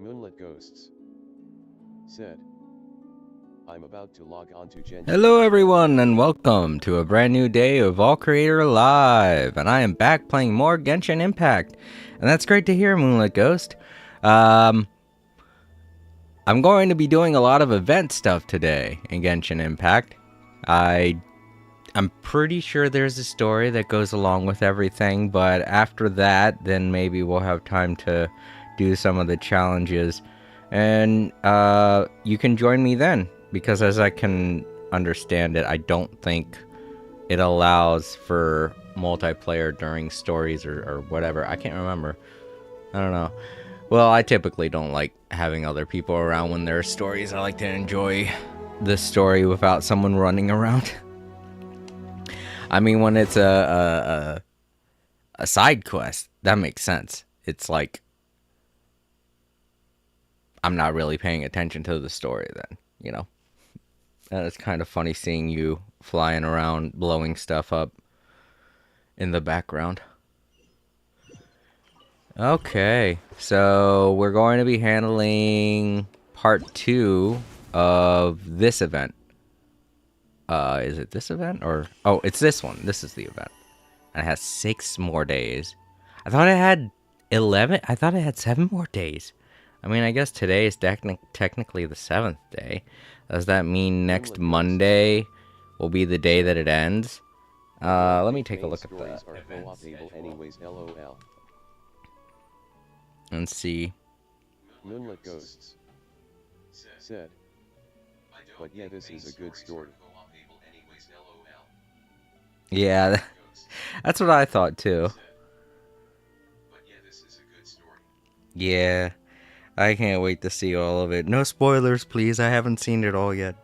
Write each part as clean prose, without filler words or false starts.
Moonlit Ghosts said, I'm about to log on to Genshin. Hello everyone and welcome to a brand new day of All Creator Live, and I am back playing more Genshin Impact, and that's great to hear, Moonlit Ghost. I'm going to be doing a lot of event stuff today in Genshin Impact. I'm pretty sure there's a story that goes along with everything, but after that, then maybe we'll have time to do some of the challenges, and you can join me then. Because as I can understand it, I don't think it allows for multiplayer during stories or whatever. I can't remember. I don't know. Well, I typically don't like having other people around when there are stories. I like to enjoy the story without someone running around. I mean, when it's a side quest, that makes sense. It's like I'm not really paying attention to the story then, you know? And it's kind of funny seeing you flying around, blowing stuff up in the background. Okay, so we're going to be handling part 2 of this event. Is it this event or... Oh, it's this one. This is the event. And it has 6 more days. I thought it had 11. I thought it had 7 more days. I mean, I guess today is technically the 7th day. Does that mean next Monday will be the day that it ends? Let me take a look at that. Anyways, LOL. And see. Moonlit Ghosts said, but yeah, this is a good story. Yeah, that's what I thought too. Yeah, I can't wait to see all of it. No spoilers, please. I haven't seen it all yet.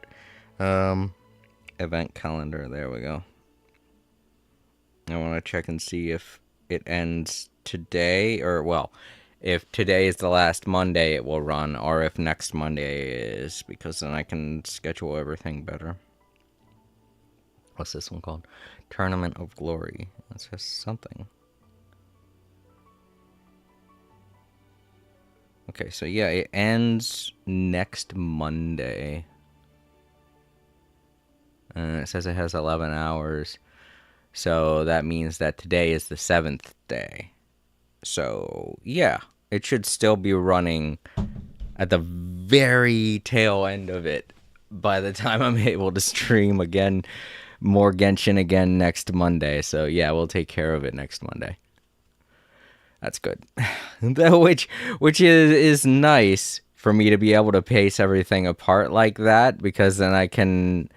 Event calendar. There we go. I want to check and see if it ends today, or, well, if today is the last Monday it will run, or if next Monday is, because then I can schedule everything better. What's this one called? Tournament of Glory. That's just something. Okay, so yeah, it ends next Monday. It says it has 11 hours. So that means that today is the 7th day. So, yeah, it should still be running at the very tail end of it by the time I'm able to stream again, more Genshin again next Monday. So, yeah, we'll take care of it next Monday. That's good. which is nice for me to be able to pace everything apart like that, because then I can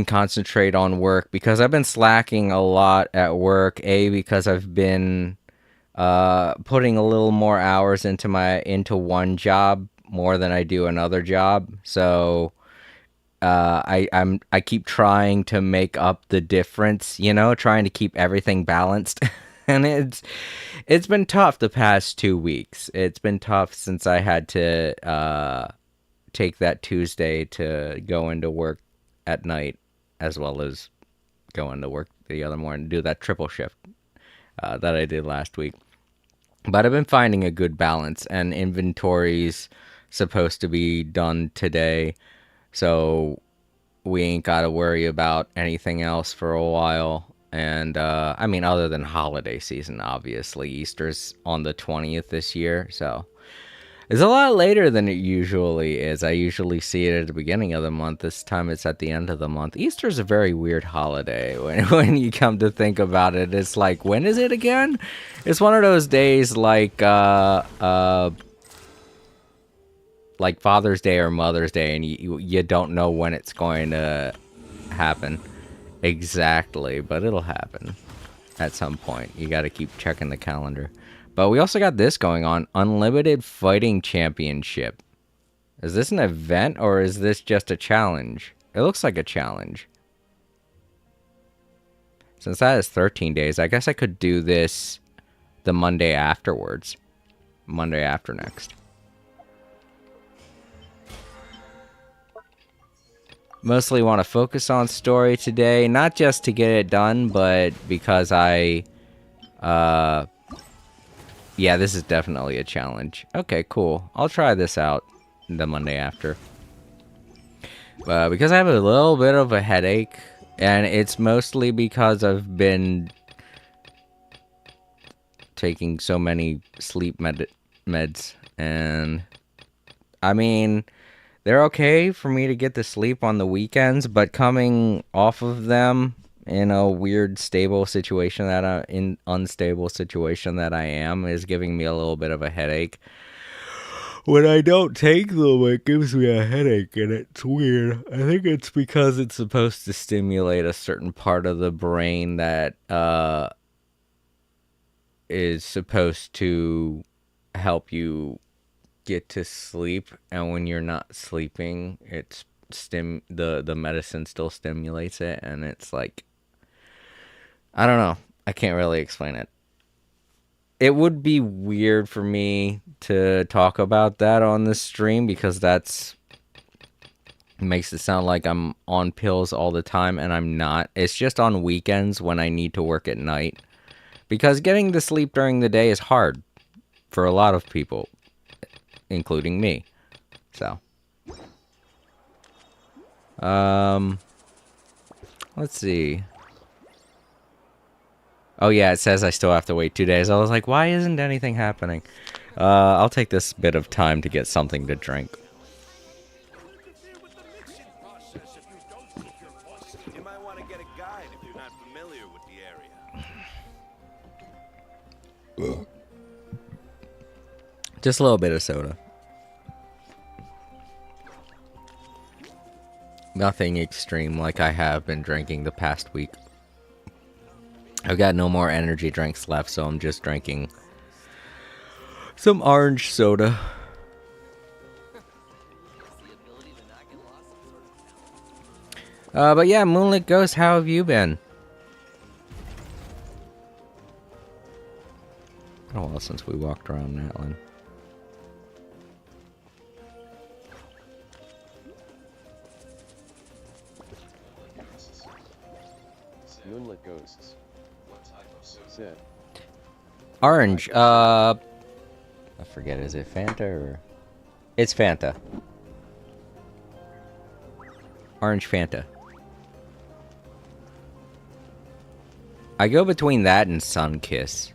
concentrate on work, because I've been slacking a lot at work. Because I've been putting a little more hours into one job more than I do another job. So I keep trying to make up the difference, trying to keep everything balanced. And it's been tough the past 2 weeks. It's been tough since I had to take that Tuesday to go into work at night, as well as go into work the other morning, do that triple shift that I did last week. But I've been finding a good balance, and inventory's supposed to be done today, so we ain't got to worry about anything else for a while. And I mean, other than holiday season, obviously. Easter's on the 20th this year, so it's a lot later than it usually is. I usually see it at the beginning of the month. This time it's at the end of the month. Easter's a very weird holiday when you come to think about it. It's like, when is it again? It's one of those days like Father's Day or Mother's Day, and you don't know when it's going to happen exactly, but it'll happen at some point. You got to keep checking the calendar. But we also got this going on, Unlimited Fighting Championship. Is this an event, or is this just a challenge? It looks like a challenge. Since that is 13 days, I guess I could do this the Monday afterwards. Monday after next. Mostly want to focus on story today, not just to get it done, but because I Yeah, this is definitely a challenge. Okay, cool. I'll try this out the Monday after. Because I have a little bit of a headache, and it's mostly because I've been taking so many sleep meds, and I mean, they're okay for me to get to sleep on the weekends, but coming off of them in a weird stable situation unstable situation that I am is giving me a little bit of a headache. When I don't take them, it gives me a headache, and it's weird. I think it's because it's supposed to stimulate a certain part of the brain that is supposed to help you get to sleep, and when you're not sleeping, it's the medicine still stimulates it, and it's like, I don't know. I can't really explain it. It would be weird for me to talk about that on this stream because makes it sound like I'm on pills all the time, and I'm not. It's just on weekends when I need to work at night, because getting to sleep during the day is hard for a lot of people, including me. So, let's see. Oh yeah, it says I still have to wait 2 days. I was like, why isn't anything happening? I'll take this bit of time to get something to drink. You might want to get a guide if you're not familiar with the area. Just a little bit of soda. Nothing extreme like I have been drinking the past week. I've got no more energy drinks left, so I'm just drinking some orange soda. But yeah, Moonlit Ghost, how have you been? Oh, well, since we walked around Natlan. Moonlit Ghosts. What type of soda? Said. Orange, I forget, is it Fanta or... It's Fanta. Orange Fanta. I go between that and Sunkiss.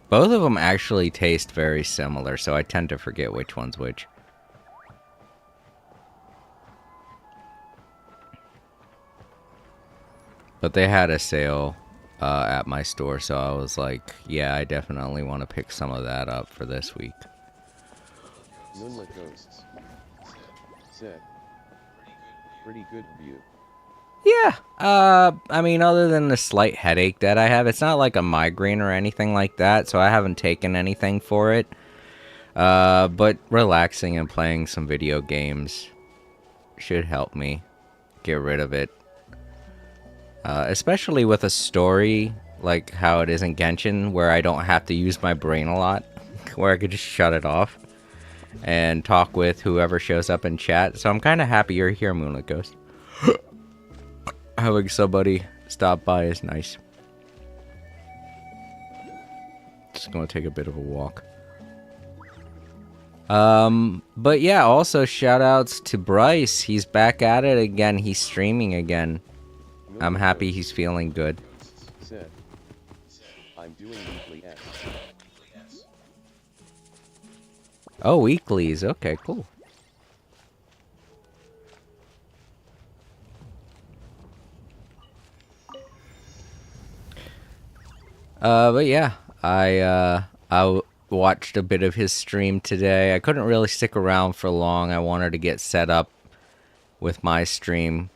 Both of them actually taste very similar, so I tend to forget which one's which. But they had a sale at my store, so I was like, yeah, I definitely want to pick some of that up for this week. Moonlit Ghosts. Said. Pretty good review. Yeah, I mean, other than the slight headache that I have, it's not like a migraine or anything like that, so I haven't taken anything for it. But relaxing and playing some video games should help me get rid of it. Especially with a story like how it is in Genshin, where I don't have to use my brain a lot, where I could just shut it off and talk with whoever shows up in chat. So I'm kind of happy you're here, Moonlit Ghost. Having somebody stop by is nice. Just gonna take a bit of a walk. But yeah, also shout outs to Bryce. He's back at it again. He's streaming again. I'm happy he's feeling good. Said. I'm doing weekly S. Oh, weeklies. Okay, cool. But yeah, I watched a bit of his stream today. I couldn't really stick around for long. I wanted to get set up with my stream.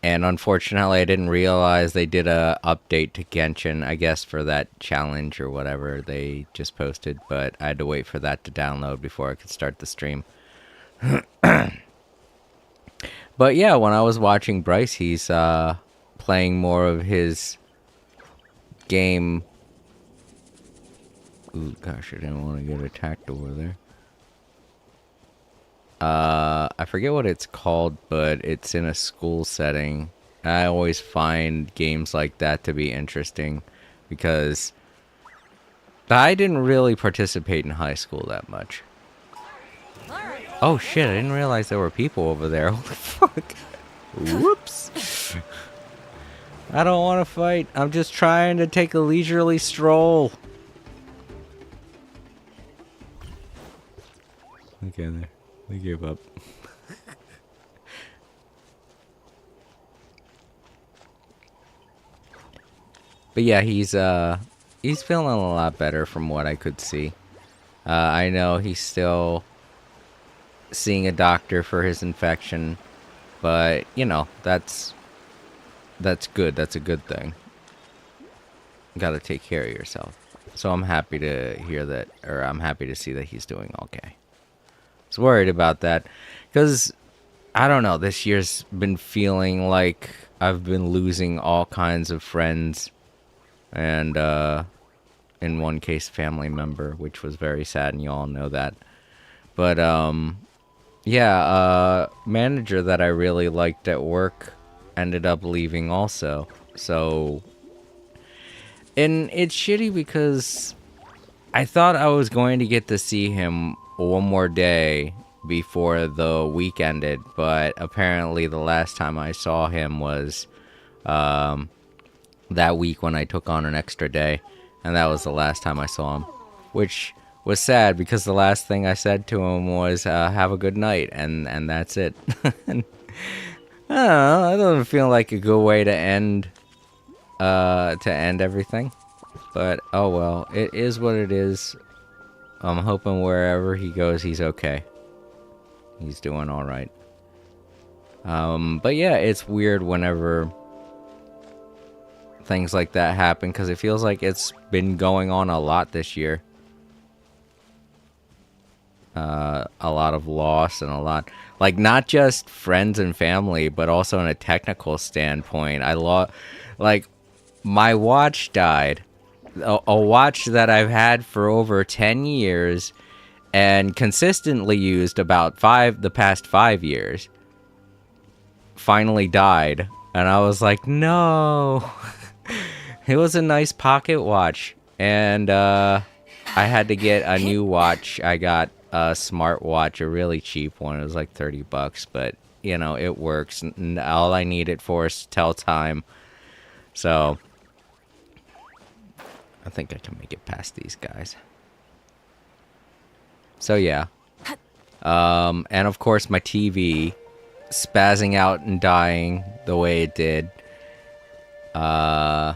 And unfortunately, I didn't realize they did a update to Genshin, I guess, for that challenge or whatever they just posted. But I had to wait for that to download before I could start the stream. But yeah, when I was watching Bryce, he's playing more of his game. Ooh, gosh, I didn't want to get attacked over there. I forget what it's called, but it's in a school setting. I always find games like that to be interesting because I didn't really participate in high school that much. Oh shit, I didn't realize there were people over there. Holy fuck. Whoops. I don't want to fight. I'm just trying to take a leisurely stroll. Okay, there. We gave up. But yeah, he's feeling a lot better from what I could see. I know he's still seeing a doctor for his infection, but you know, that's good. That's a good thing. You gotta take care of yourself. So I'm happy to hear that, or I'm happy to see that he's doing okay. I was worried about that because I don't know, this year's been feeling like I've been losing all kinds of friends and in one case family member, which was very sad, and you all know that. But yeah, manager that I really liked at work ended up leaving also. So, and it's shitty because I thought I was going to get to see him one more day before the week ended, but apparently the last time I saw him was that week when I took on an extra day, and that was the last time I saw him, which was sad because the last thing I said to him was have a good night, and that's it. And, I don't know, that doesn't feel like a good way to end everything, but oh well, it is what it is. I'm hoping wherever he goes he's okay. He's doing all right. But yeah, it's weird whenever things like that happen because it feels like it's been going on a lot this year. A lot of loss and a lot, like, not just friends and family, but also in a technical standpoint. Like, my watch died. A watch that I've had for over 10 years and consistently used about the past 5 years finally died. And I was like, no. It was a nice pocket watch. And I had to get a new watch. I got a smartwatch, a really cheap one. It was like $30, but you know, it works. And all I need it for is to tell time. So I think I can make it past these guys. So yeah. And of course my TV spazzing out and dying the way it did. I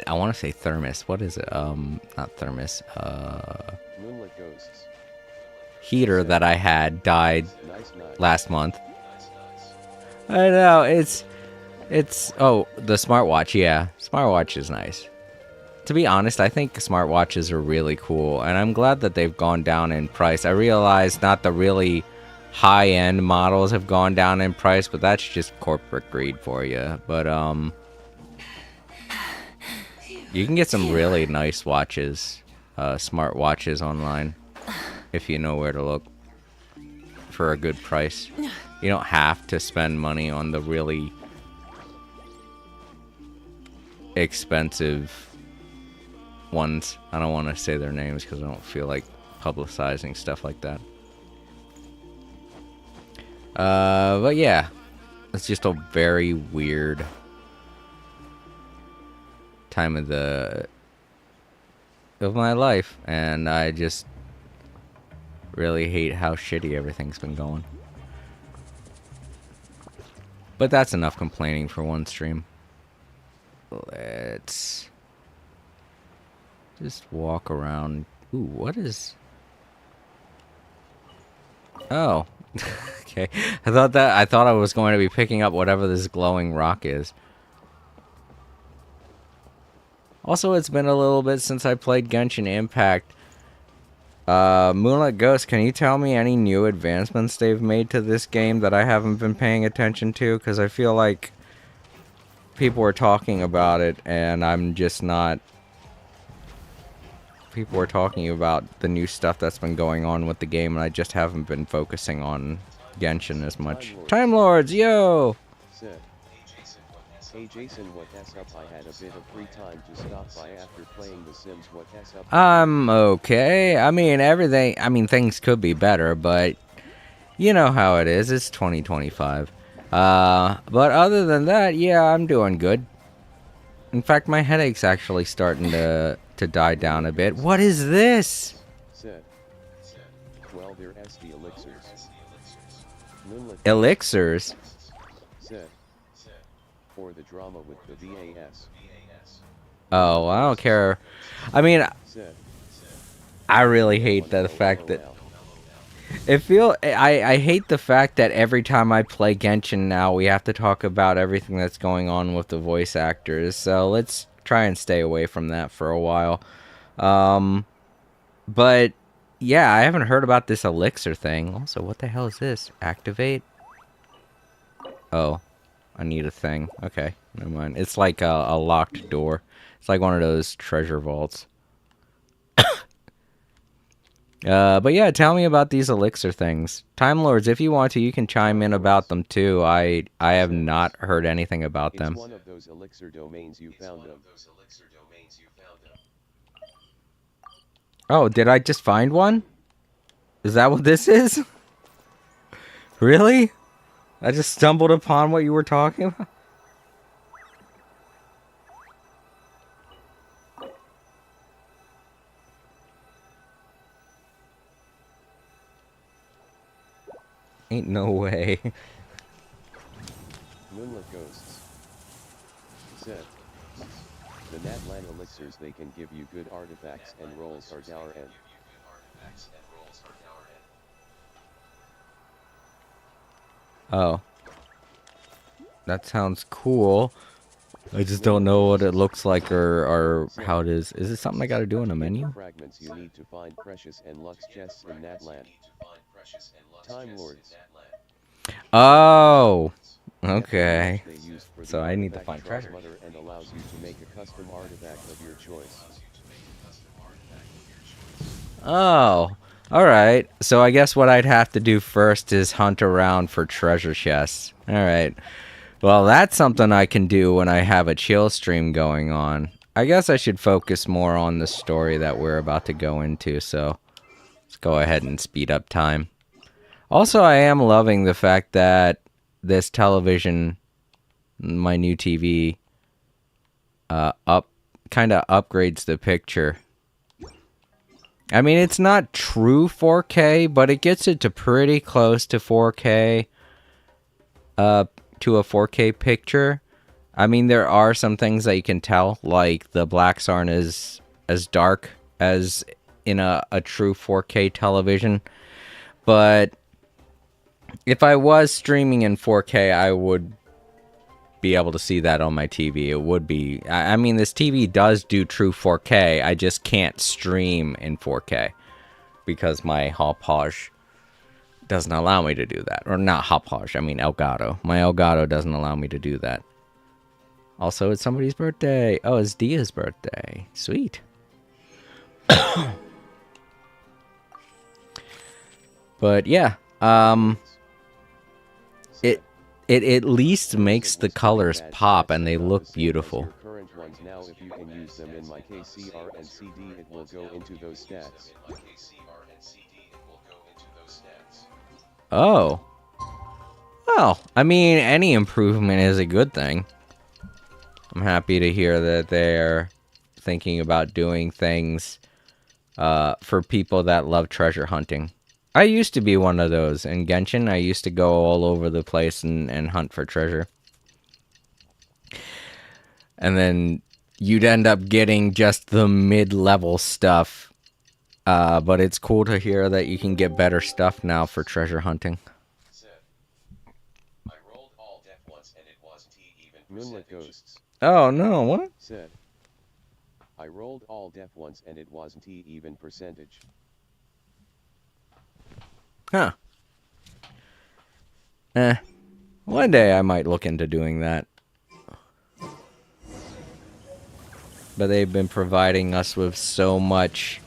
want to say thermos. What is it? Not thermos. Moonlit ghosts. Heater that I had died last month. I know, it's oh, the smartwatch. Yeah, smartwatch is nice. To be honest, I think smartwatches are really cool, and I'm glad that they've gone down in price. I realize not the really high-end models have gone down in price, but that's just corporate greed for you. But you can get some really nice watches, smart watches online, if you know where to look, for a good price. You don't have to spend money on the really expensive ones. I don't want to say their names because I don't feel like publicizing stuff like that. But yeah, it's just a very weird time of my life, and I just really hate how shitty everything's been going. But that's enough complaining for one stream. Let's just walk around. Ooh, what is... Oh. Okay. I thought I was going to be picking up whatever this glowing rock is. Also, it's been a little bit since I played Genshin Impact. Moonlit Ghost, can you tell me any new advancements they've made to this game that I haven't been paying attention to? Because I feel like people are talking about it, and I'm just not... People are talking about the new stuff that's been going on with the game, and I just haven't been focusing on Genshin as much. Time Lords, yo! Said. Hey Jason, what's up? I had a bit of free time to stop by after playing The Sims. What's up? I'm okay. I mean, things could be better, but you know how it is. It's 2025. But other than that, yeah, I'm doing good. In fact, my headache's actually starting to die down a bit. What is this? Said. Well, they're SD elixirs. Moonlit Elixirs? said. For the drama with the VAS. Oh, I don't care. I mean, Said. I really hate the fact that I hate the fact that every time I play Genshin now, we have to talk about everything that's going on with the voice actors. So let's try and stay away from that for a while. But yeah, I haven't heard about this elixir thing. Also, what the hell is this? Activate? Oh, I need a thing. Okay, never mind. It's like a locked door. It's like one of those treasure vaults. But yeah, tell me about these elixir things. Time Lords, if you want to, you can chime in about them too. I have not heard anything about them. It's one of those elixir domains you found them. Oh, did I just find one? Is that what this is? Really? I just stumbled upon what you were talking about? Ain't no way. Moonlit ghosts. Said. The Natlan elixirs, they can give you good artifacts and rolls are dour end. Oh. That sounds cool. I just don't know what it looks like or how it is. Is it something I gotta do in a menu? Fragments you need to find precious and lux chests in Natlan. Time Lords. Oh. Okay. So I need to find treasure. And allows you to make a custom artifact of your choice. Oh. Alright. So I guess what I'd have to do first is hunt around for treasure chests. Alright. Well, that's something I can do when I have a chill stream going on. I guess I should focus more on the story that we're about to go into, so let's go ahead and speed up time. Also, I am loving the fact that this television, my new TV, kind of upgrades the picture. I mean, it's not true 4K, but it gets it to pretty close to 4K, to a 4K picture. I mean, there are some things that you can tell, like the blacks aren't as dark as in a true 4K television, but if I was streaming in 4K, I would be able to see that on my TV. It would be... I mean, this TV does do true 4K. I just can't stream in 4K because my Hauppauge doesn't allow me to do that. Or not Hauppauge, I mean Elgato. My Elgato doesn't allow me to do that. Also, it's somebody's birthday. Oh, it's Dia's birthday. Sweet. But yeah, it at least makes the colors pop and they look beautiful. Current ones now, if you can use them in my KCR and CD, it will go into those stats. Oh. Well, I mean, any improvement is a good thing. I'm happy to hear that they're thinking about doing things for people that love treasure hunting. I used to be one of those. In Genshin, I used to go all over the place and hunt for treasure. And then you'd end up getting just the mid-level stuff. But it's cool to hear that you can get better stuff now for treasure hunting. Moonlit ghosts. Oh, no, what? Said. I rolled all def once and it wasn't even percentage. Huh. One day I might look into doing that. But they've been providing us with so much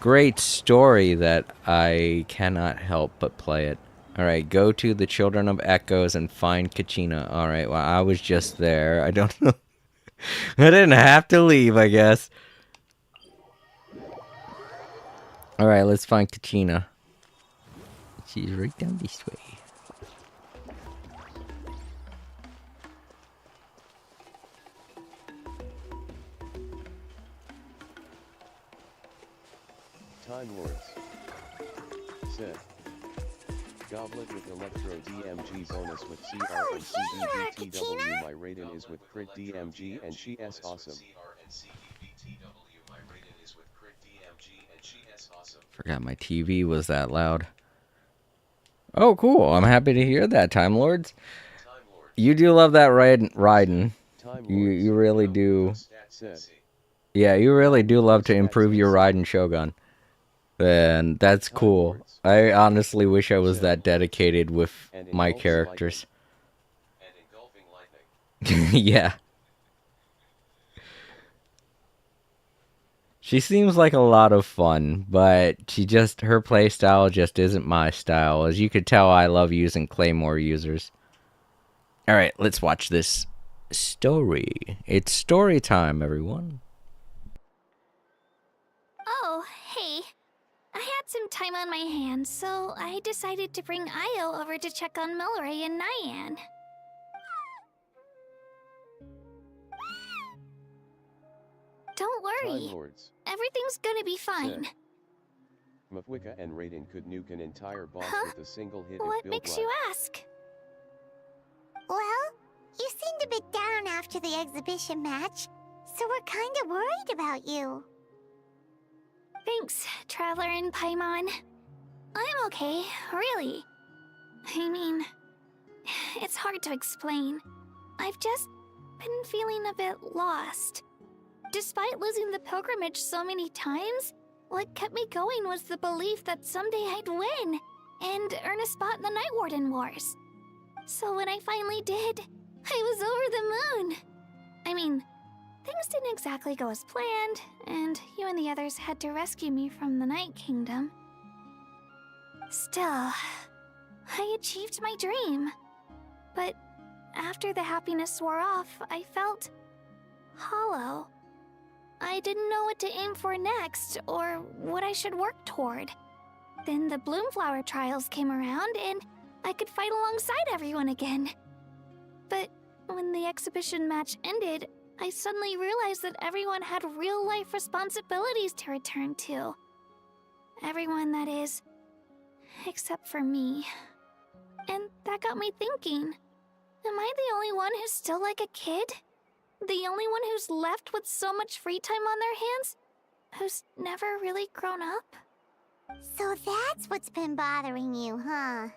great story that I cannot help but play it. Alright, go to the Children of Echoes and find Kachina. Alright, well, I was just there. I don't know. I didn't have to leave, I guess. Alright, let's find Kachina. She's right down this way. Time Lords. Said. Goblet with Electro DMG bonus with CR and CDBTW. My rating is with crit DMG and she is awesome. Forgot my TV was that loud. Oh, cool. I'm happy to hear that, Time Lords. You do love that riding. You really do. Yeah, you really do love to improve your riding Shogun. And that's cool. I honestly wish I was that dedicated with my characters. Yeah. She seems like a lot of fun, but her playstyle just isn't my style. As you could tell, I love using Claymore users. Alright, let's watch this story. It's story time, everyone. Oh, hey. I had some time on my hands, so I decided to bring Io over to check on Milray and Nyan. Don't worry. Time Lords. Everything's gonna be fine. Said. Mafwika and Raiden could nuke an entire boss with a single hit What if built makes right. you ask? Well, you seemed a bit down after the exhibition match, so we're kinda worried about you. Thanks, Traveler and Paimon. I'm okay, really. I mean, it's hard to explain. I've just been feeling a bit lost. Despite losing the pilgrimage so many times, what kept me going was the belief that someday I'd win and earn a spot in the Night Warden Wars. So when I finally did, I was over the moon. I mean, things didn't exactly go as planned, and you and the others had to rescue me from the Night Kingdom. Still, I achieved my dream. But after the happiness wore off, I felt hollow. I didn't know what to aim for next, or what I should work toward. Then the Bloomflower trials came around, and I could fight alongside everyone again. But when the exhibition match ended, I suddenly realized that everyone had real-life responsibilities to return to. Everyone, that is. Except for me. And that got me thinking, am I the only one who's still like a kid? The only one who's left with so much free time on their hands? Who's never really grown up? So that's what's been bothering you, huh?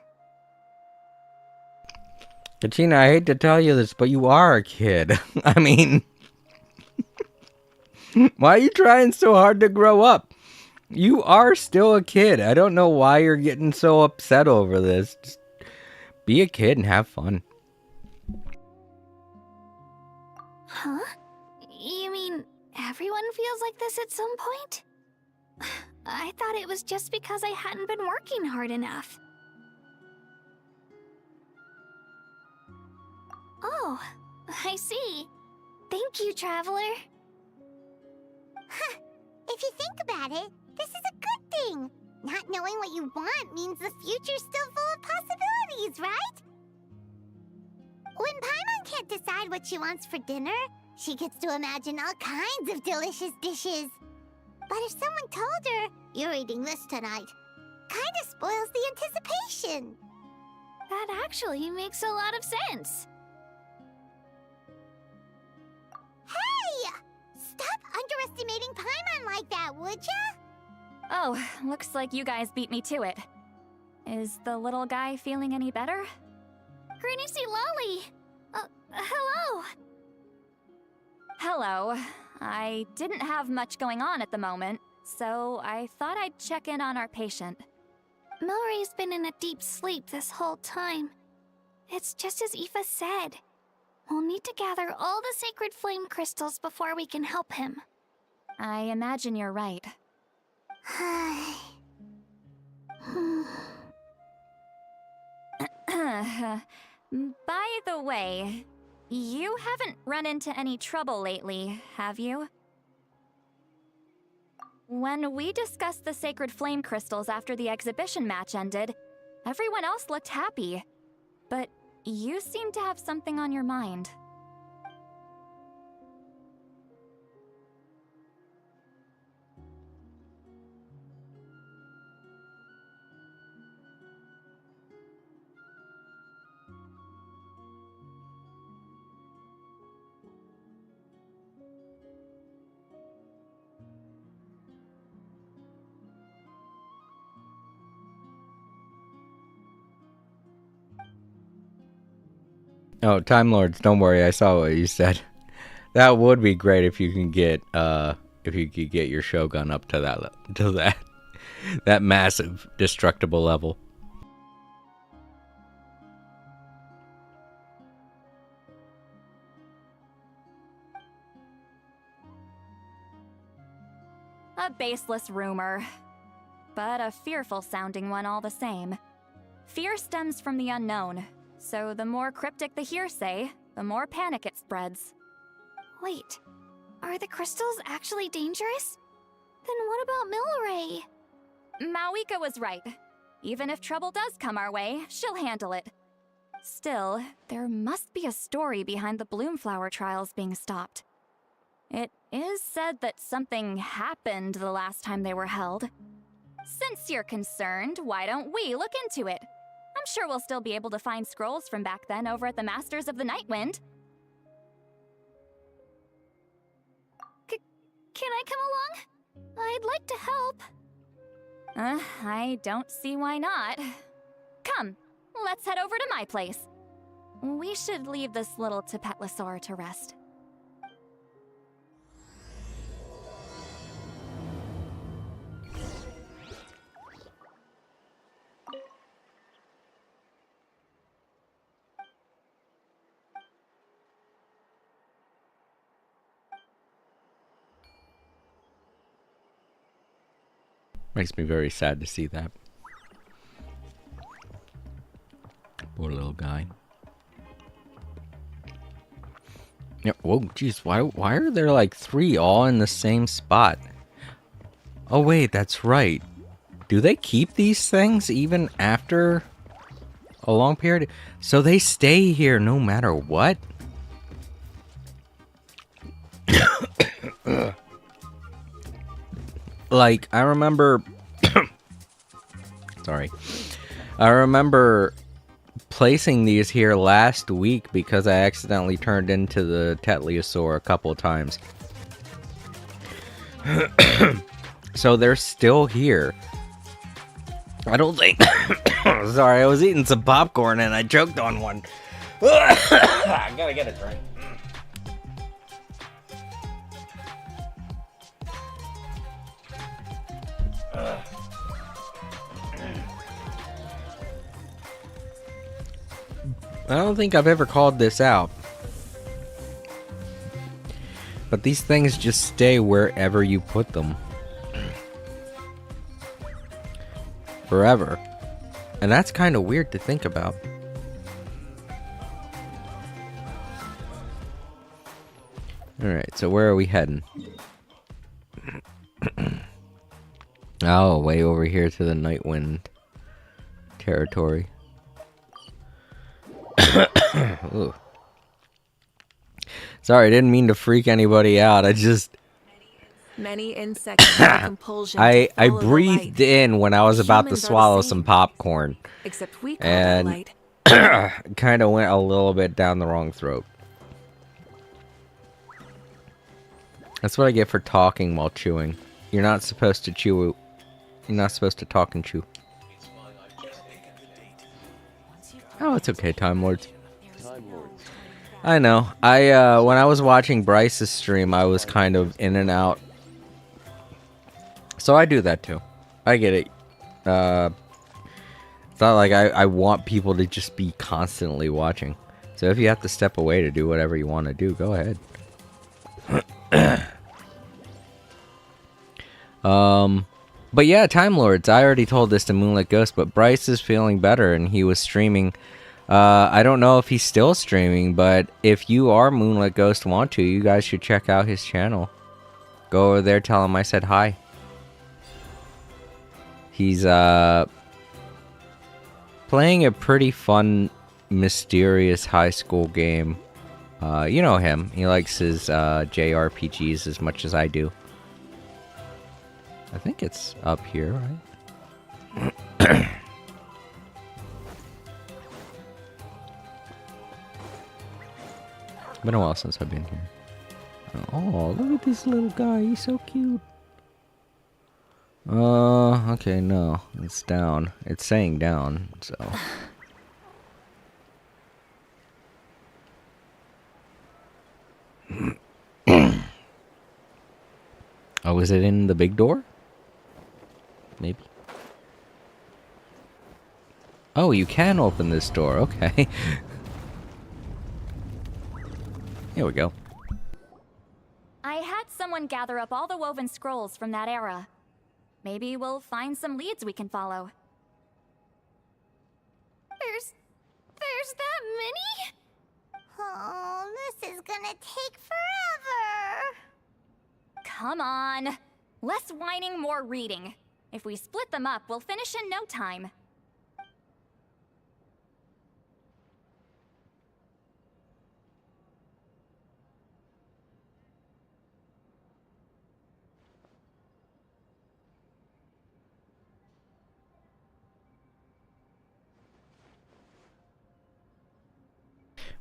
Kachina, I hate to tell you this, but you are a kid. I mean, why are you trying so hard to grow up? You are still a kid. I don't know why you're getting so upset over this. Just be a kid and have fun. Huh? You mean everyone feels like this at some point? I thought it was just because I hadn't been working hard enough. Oh, I see. Thank you, Traveler. Huh. If you think about it, this is a good thing. Not knowing what you want means the future's still full of possibilities, right? When Paimon can't decide what she wants for dinner, she gets to imagine all kinds of delicious dishes. But if someone told her, "You're eating this tonight," kinda spoils the anticipation. That actually makes a lot of sense. Hey! Stop underestimating Paimon like that, would ya? Oh, looks like you guys beat me to it. Is the little guy feeling any better? Granny Lolly! Hello! Hello. I didn't have much going on at the moment, so I thought I'd check in on our patient. Milray's been in a deep sleep this whole time. It's just as Aoife said. We'll need to gather all the sacred flame crystals before we can help him. I imagine you're right. By the way, you haven't run into any trouble lately, have you? When we discussed the sacred flame crystals after the exhibition match ended, everyone else looked happy. But you seem to have something on your mind. Oh, Time Lords, don't worry, I saw what you said. That would be great if you could get your Shogun up to that massive destructible level. A baseless rumor, but a fearful sounding one all the same. Fear stems from the unknown, so the more cryptic the hearsay, the more panic it spreads. Wait, are the crystals actually dangerous? Then what about Milray? Mawika was right. Even if trouble does come our way, she'll handle it. Still, there must be a story behind the Bloomflower trials being stopped. It is said that something happened the last time they were held. Since you're concerned, why don't we look into it? I'm sure we'll still be able to find scrolls from back then over at the Masters of the Nightwind. Can I come along? I'd like to help. I don't see why not. Come, let's head over to my place. We should leave this little Tapetlosaur to rest. Makes me very sad to see that. Poor little guy. Yeah, whoa, jeez, why are there like 3 all in the same spot? Oh wait, that's right. Do they keep these things even after a long period? So they stay here no matter what? Like, I remember... Sorry. I remember placing these here last week because I accidentally turned into the Tetleosaur a couple times. So they're still here. I don't think... Sorry, I was eating some popcorn and I choked on one. I gotta get a drink. I don't think I've ever called this out. But these things just stay wherever you put them. Forever. And that's kind of weird to think about. Alright, so where are we heading? Oh, way over here to the Nightwind territory. Ooh. Sorry, I didn't mean to freak anybody out. I just... Many insects have a compulsion I to follow the breathed light. in when I was about to Humans are the swallow same. some popcorn. Except we call And- that light. Kind of went a little bit down the wrong throat. That's what I get for talking while chewing. You're not supposed to chew. You're not supposed to talk and chew. Oh, it's okay, Time Lords. Time Lords. I know. When I was watching Bryce's stream, I was kind of in and out. So I do that too. I get it. It's not like I want people to just be constantly watching. So if you have to step away to do whatever you want to do, go ahead. But yeah, Time Lords, I already told this to Moonlit Ghost, but Bryce is feeling better and he was streaming I don't know if he's still streaming, but if you are Moonlit Ghost want to, you guys should check out his channel. Go over there, tell him I said hi. He's playing a pretty fun, mysterious high school game. You know him. He likes his JRPGs as much as I do. I think it's up here, right? Been a while since I've been here. Oh, look at this little guy. He's so cute. Okay, no. It's down. It's saying down, so. Oh, is it in the big door? Maybe. Oh, you can open this door. Okay. Here we go. I had someone gather up all the woven scrolls from that era. Maybe we'll find some leads we can follow. There's that many? Oh, this is gonna take forever. Come on. Less whining, more reading. If we split them up, we'll finish in no time.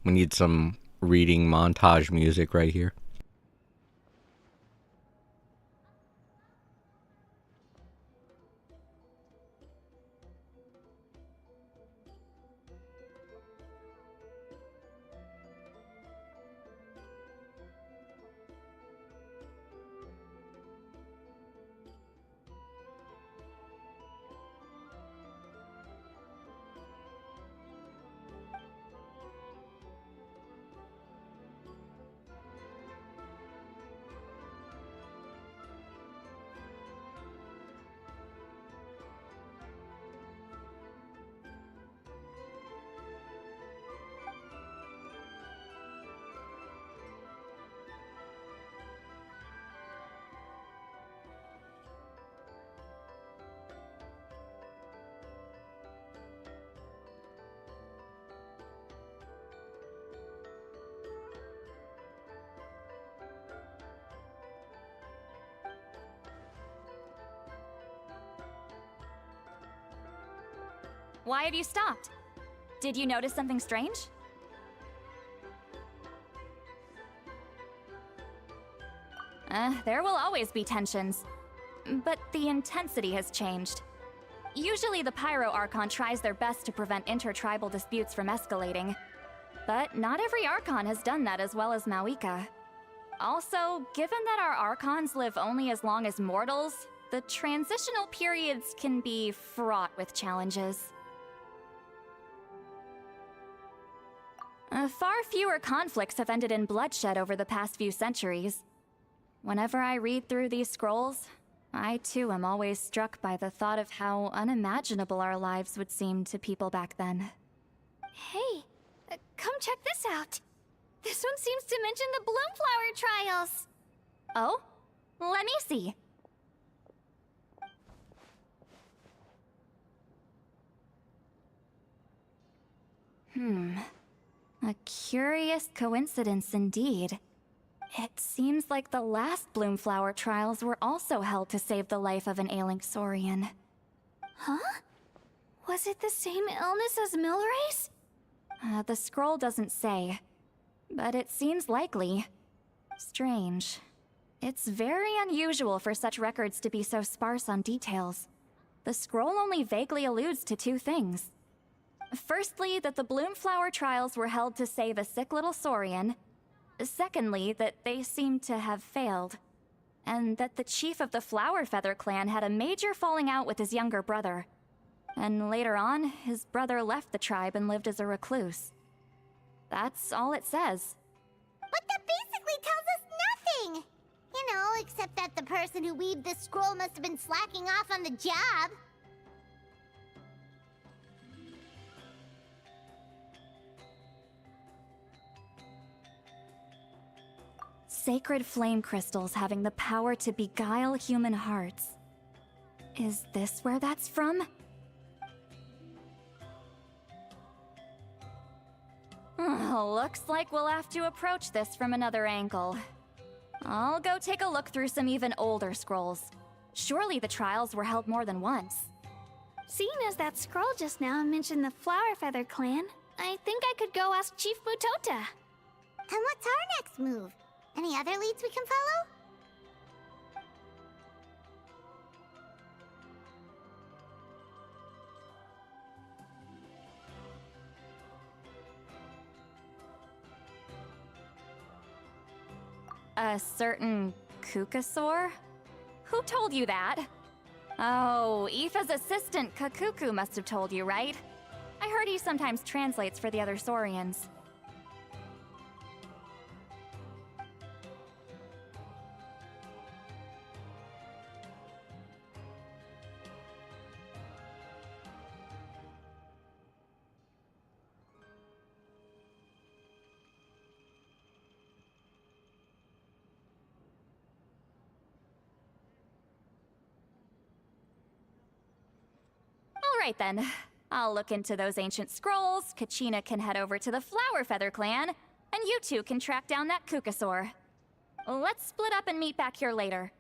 We need some reading montage music right here. Why have you stopped? Did you notice something strange? There will always be tensions. But the intensity has changed. Usually the Pyro Archon tries their best to prevent intertribal disputes from escalating. But not every Archon has done that as well as Mawika. Also, given that our Archons live only as long as mortals, the transitional periods can be fraught with challenges. Far fewer conflicts have ended in bloodshed over the past few centuries. Whenever I read through these scrolls, I too am always struck by the thought of how unimaginable our lives would seem to people back then. Hey, come check this out. This one seems to mention the Bloomflower trials. Oh? Let me see. A curious coincidence indeed. It seems like the last Bloomflower trials were also held to save the life of an ailing Saurian. Huh? Was it the same illness as Milrace? The scroll doesn't say, but it seems likely. Strange. It's very unusual for such records to be so sparse on details. The scroll only vaguely alludes to two things. Firstly, that the Bloomflower trials were held to save a sick little Saurian. Secondly, that they seem to have failed. And that the chief of the Flower Feather clan had a major falling out with his younger brother. And later on, his brother left the tribe and lived as a recluse. That's all it says. But that basically tells us nothing! You know, except that the person who weaved this scroll must have been slacking off on the job. sacred flame crystals having the power to beguile human hearts. Is this where that's from? Looks like we'll have to approach this from another angle. I'll go take a look through some even older scrolls. Surely the trials were held more than once. Seeing as that scroll just now mentioned the Flower Feather clan, I think I could go ask Chief Mutota. And what's our next move? Any other leads we can follow? A certain Kukasaur? Who told you that? Oh, Aoife's assistant Kakuku must have told you, right? I heard he sometimes translates for the other Saurians. Alright then. I'll look into those ancient scrolls, Kachina can head over to the Flower Feather clan, and you two can track down that Kukasaur. Let's split up and meet back here later.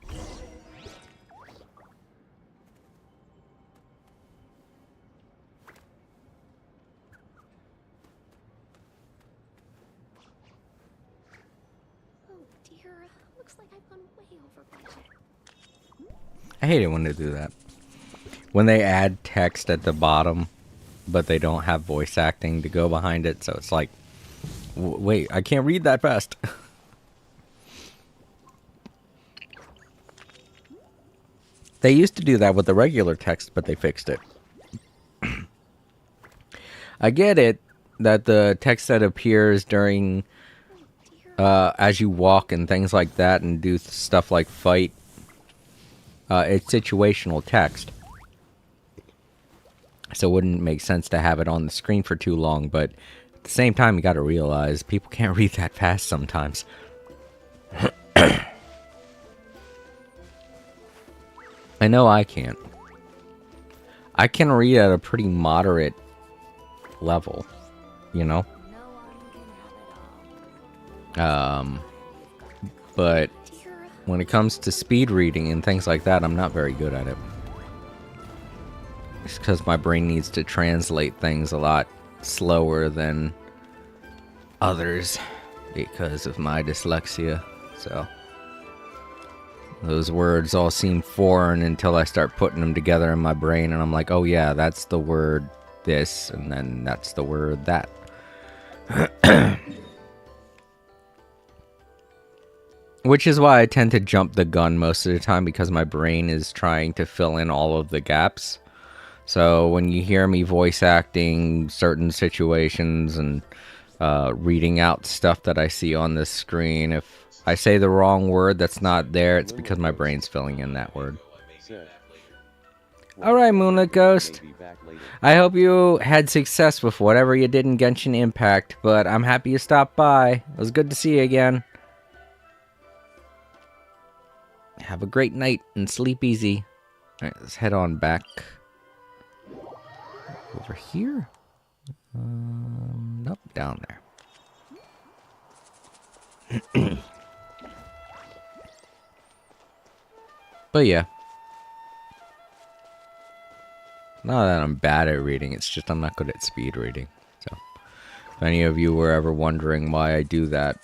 Oh dear, looks like I've gone way over budget. I hate it when they do that. When they add text at the bottom, but they don't have voice acting to go behind it, so it's like, wait, I can't read that fast. They used to do that with the regular text, but they fixed it. I get it that the text that appears during as you walk and things like that and do stuff like fight, it's situational text. So it wouldn't make sense to have it on the screen for too long, but at the same time, you gotta realize people can't read that fast sometimes. I know I can't. I can read at a pretty moderate level, you know? But when it comes to speed reading and things like that, I'm not very good at it. It's because my brain needs to translate things a lot slower than others because of my dyslexia. So those words all seem foreign until I start putting them together in my brain, and I'm like, oh yeah, that's the word this, and then that's the word that. Which is why I tend to jump the gun most of the time, because my brain is trying to fill in all of the gaps. So when you hear me voice acting certain situations and reading out stuff that I see on the screen, if I say the wrong word that's not there, it's because my brain's filling in that word. Alright, Moonlit Ghost. I hope you had success with whatever you did in Genshin Impact, but I'm happy you stopped by. It was good to see you again. Have a great night and sleep easy. Alright, let's head on back. Over here? Nope, down there. But yeah. Not that I'm bad at reading, it's just I'm not good at speed reading. So, if any of you were ever wondering why I do that,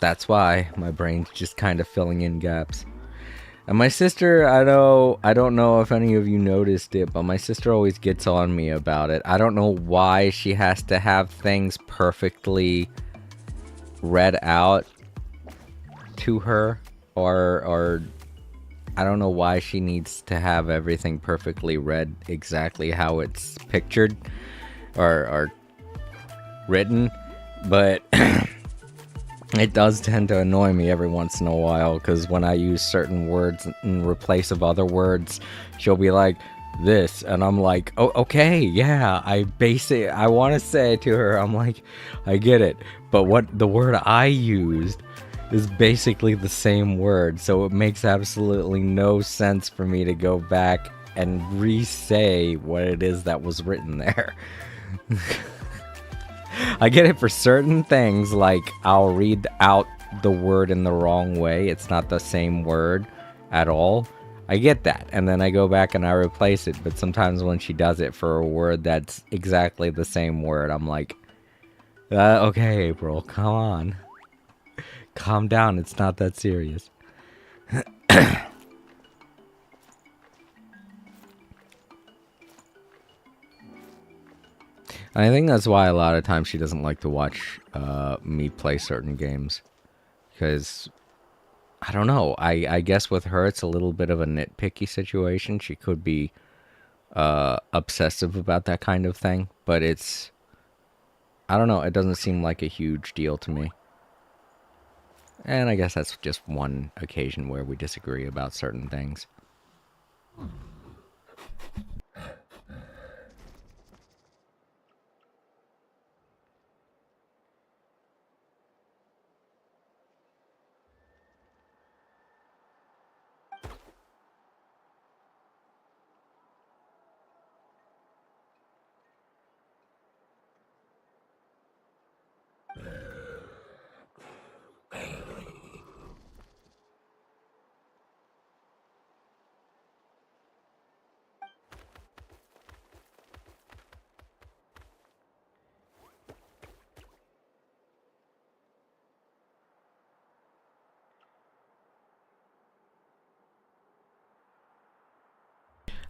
that's why. My brain's just kind of filling in gaps. And my sister, I don't know if any of you noticed it, but my sister always gets on me about it. I don't know why she has to have things perfectly read out to her, or I don't know why she needs to have everything perfectly read exactly how it's pictured or written, but it does tend to annoy me every once in a while, because when I use certain words in replace of other words, she'll be like, this, and I'm like, oh, okay, yeah, I want to say it to her. I'm like, I get it, but what the word I used is basically the same word, so it makes absolutely no sense for me to go back and re-say what it is that was written there. I get it for certain things, like I'll read out the word in the wrong way. It's not the same word at all. I get that, and then I go back and I replace it, but sometimes when she does it for a word that's exactly the same word, I'm like, okay, April, come on. Calm down, it's not that serious. I think that's why a lot of times she doesn't like to watch me play certain games. Because, I don't know, I guess with her it's a little bit of a nitpicky situation. She could be obsessive about that kind of thing. But it's, I don't know, it doesn't seem like a huge deal to me. And I guess that's just one occasion where we disagree about certain things.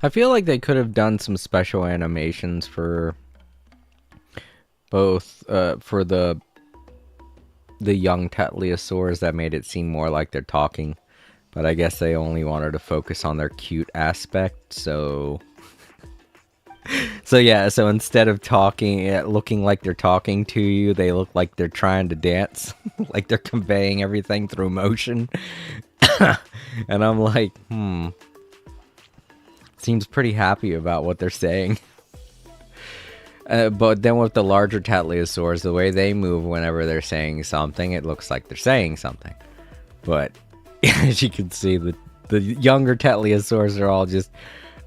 I feel like they could have done some special animations for both, for the young Tetleosaurs that made it seem more like they're talking. But I guess they only wanted to focus on their cute aspect, so... so instead of talking, looking like they're talking to you, they look like they're trying to dance. Like they're conveying everything through motion. And I'm like, seems pretty happy about what they're saying. But then with the larger Tetleosaurs, the way they move whenever they're saying something, it looks like they're saying something. But as you can see, the younger Tetleosaurs are all just,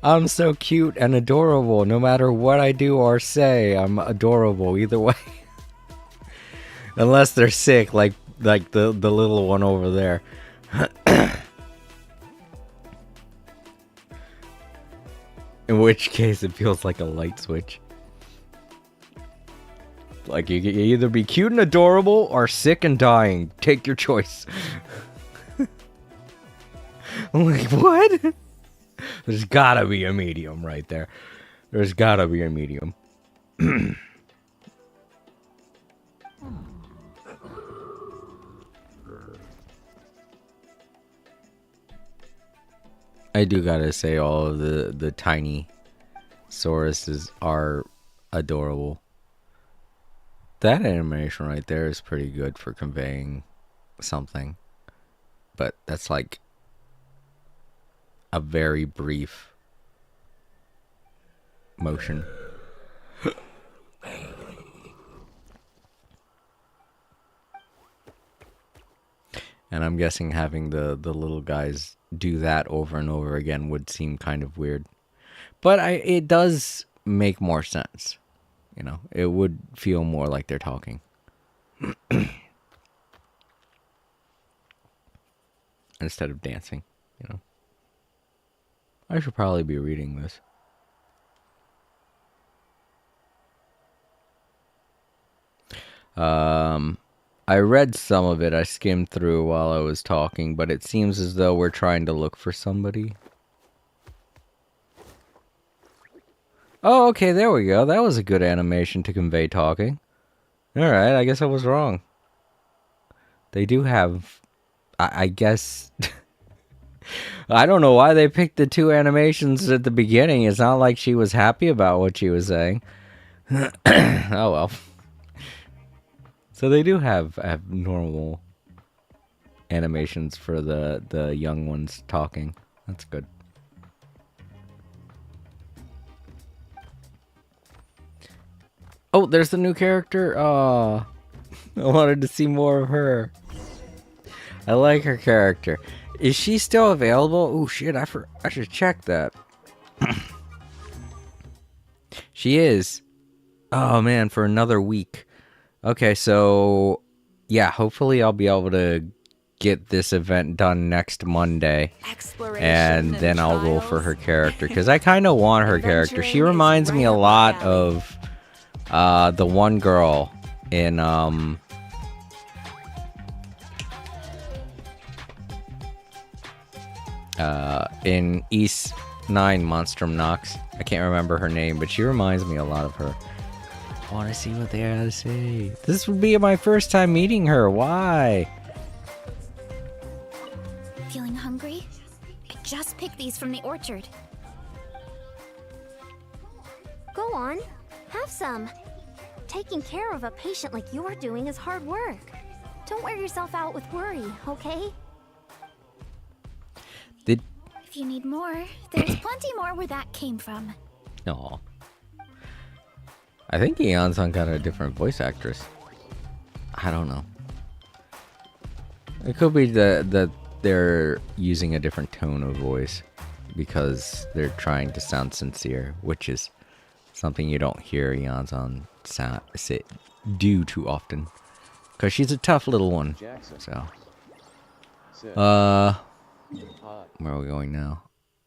I'm so cute and adorable. No matter what I do or say, I'm adorable either way. Unless they're sick, like the little one over there. In which case, it feels like a light switch. Like, you can either be cute and adorable or sick and dying. Take your choice. I'm like, what? There's gotta be a medium right there. There's gotta be a medium. I do gotta say, all of the tiny Sauruses are adorable. That animation right there is pretty good for conveying something. But that's like a very brief motion. And I'm guessing having the little guys do that over and over again would seem kind of weird. But it does make more sense. You know, it would feel more like they're talking. Instead of dancing, you know. I should probably be reading this. I read some of it. I skimmed through while I was talking, but it seems as though we're trying to look for somebody. Oh, okay, there we go. That was a good animation to convey talking. Alright, I guess I was wrong. They do have... I guess... I don't know why they picked the two animations at the beginning. It's not like she was happy about what she was saying. Oh well. So they do have normal animations for the young ones talking. That's good. Oh, there's the new character. Oh, I wanted to see more of her. I like her character. Is she still available? Oh shit, I should check that. She is. Oh man, for another week. Okay, so yeah, hopefully I'll be able to get this event done next Monday. And then I'll roll for her character because I kind of want her character. She reminds me a lot of the one girl in East 9 Monstrum Nox. I can't remember her name, but she reminds me a lot of her. I want to see what they have to say. This would be my first time meeting her. Why? Feeling hungry? I just picked these from the orchard. Go on, have some. Taking care of a patient like you're doing is hard work. Don't wear yourself out with worry, okay? If you need more, there's plenty more where that came from. Aw. I think Eon's got a different voice actress. I don't know. It could be that they're using a different tone of voice because they're trying to sound sincere, which is something you don't hear Eon's do too often. Because she's a tough little one. So. Where are we going now?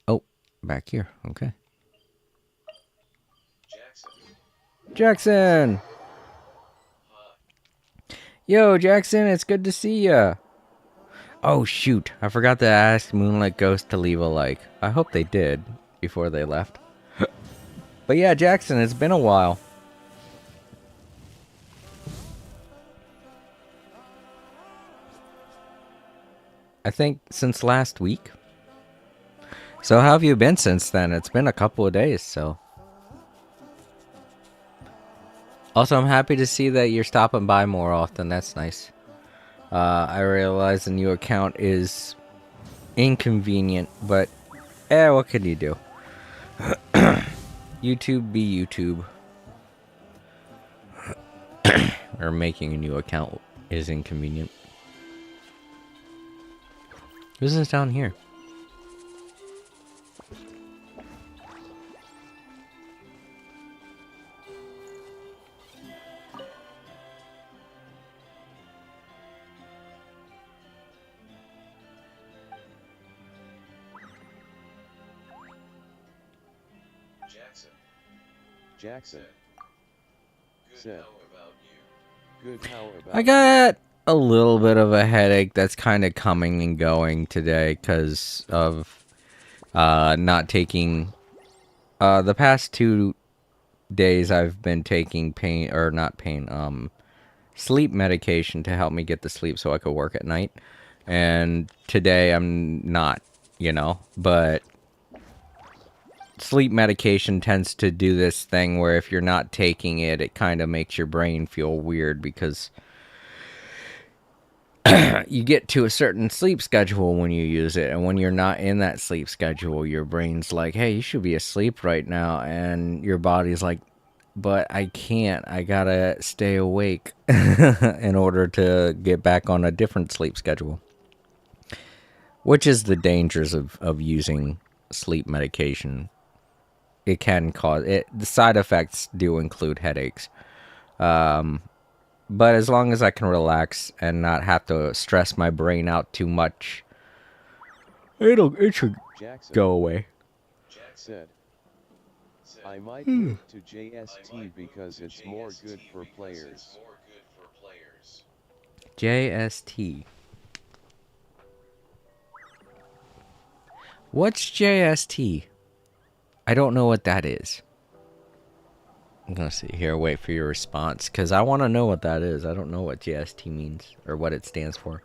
Oh, back here. Okay. Jackson! Yo, Jackson, it's good to see ya. Oh, shoot. I forgot to ask Moonlight Ghost to leave a like. I hope they did before they left. But yeah, Jackson, it's been a while. I think since last week. So how have you been since then? It's been a couple of days, so. Also, I'm happy to see that you're stopping by more often. That's nice. I realize the new account is inconvenient, but what can you do? YouTube be YouTube. Or making a new account is inconvenient. Who's this down here? Jackson said, good, how about I got a little bit of a headache that's kind of coming and going today because of not taking the past 2 days I've been taking sleep medication to help me get to sleep so I could work at night. And today I'm not, but sleep medication tends to do this thing where if you're not taking it, it kind of makes your brain feel weird because you get to a certain sleep schedule when you use it, and when you're not in that sleep schedule, your brain's like, hey, you should be asleep right now, and your body's like, but I can't. I gotta stay awake in order to get back on a different sleep schedule. Which is the dangers of using sleep medication. It can cause it. The side effects do include headaches. But as long as I can relax and not have to stress my brain out too much, it should Jackson go away. said, I might move to JST because it's more good for players. JST. What's JST? I don't know what that is. I'm gonna sit here, wait for your response, because I want to know what that is. I don't know what JST means, or what it stands for.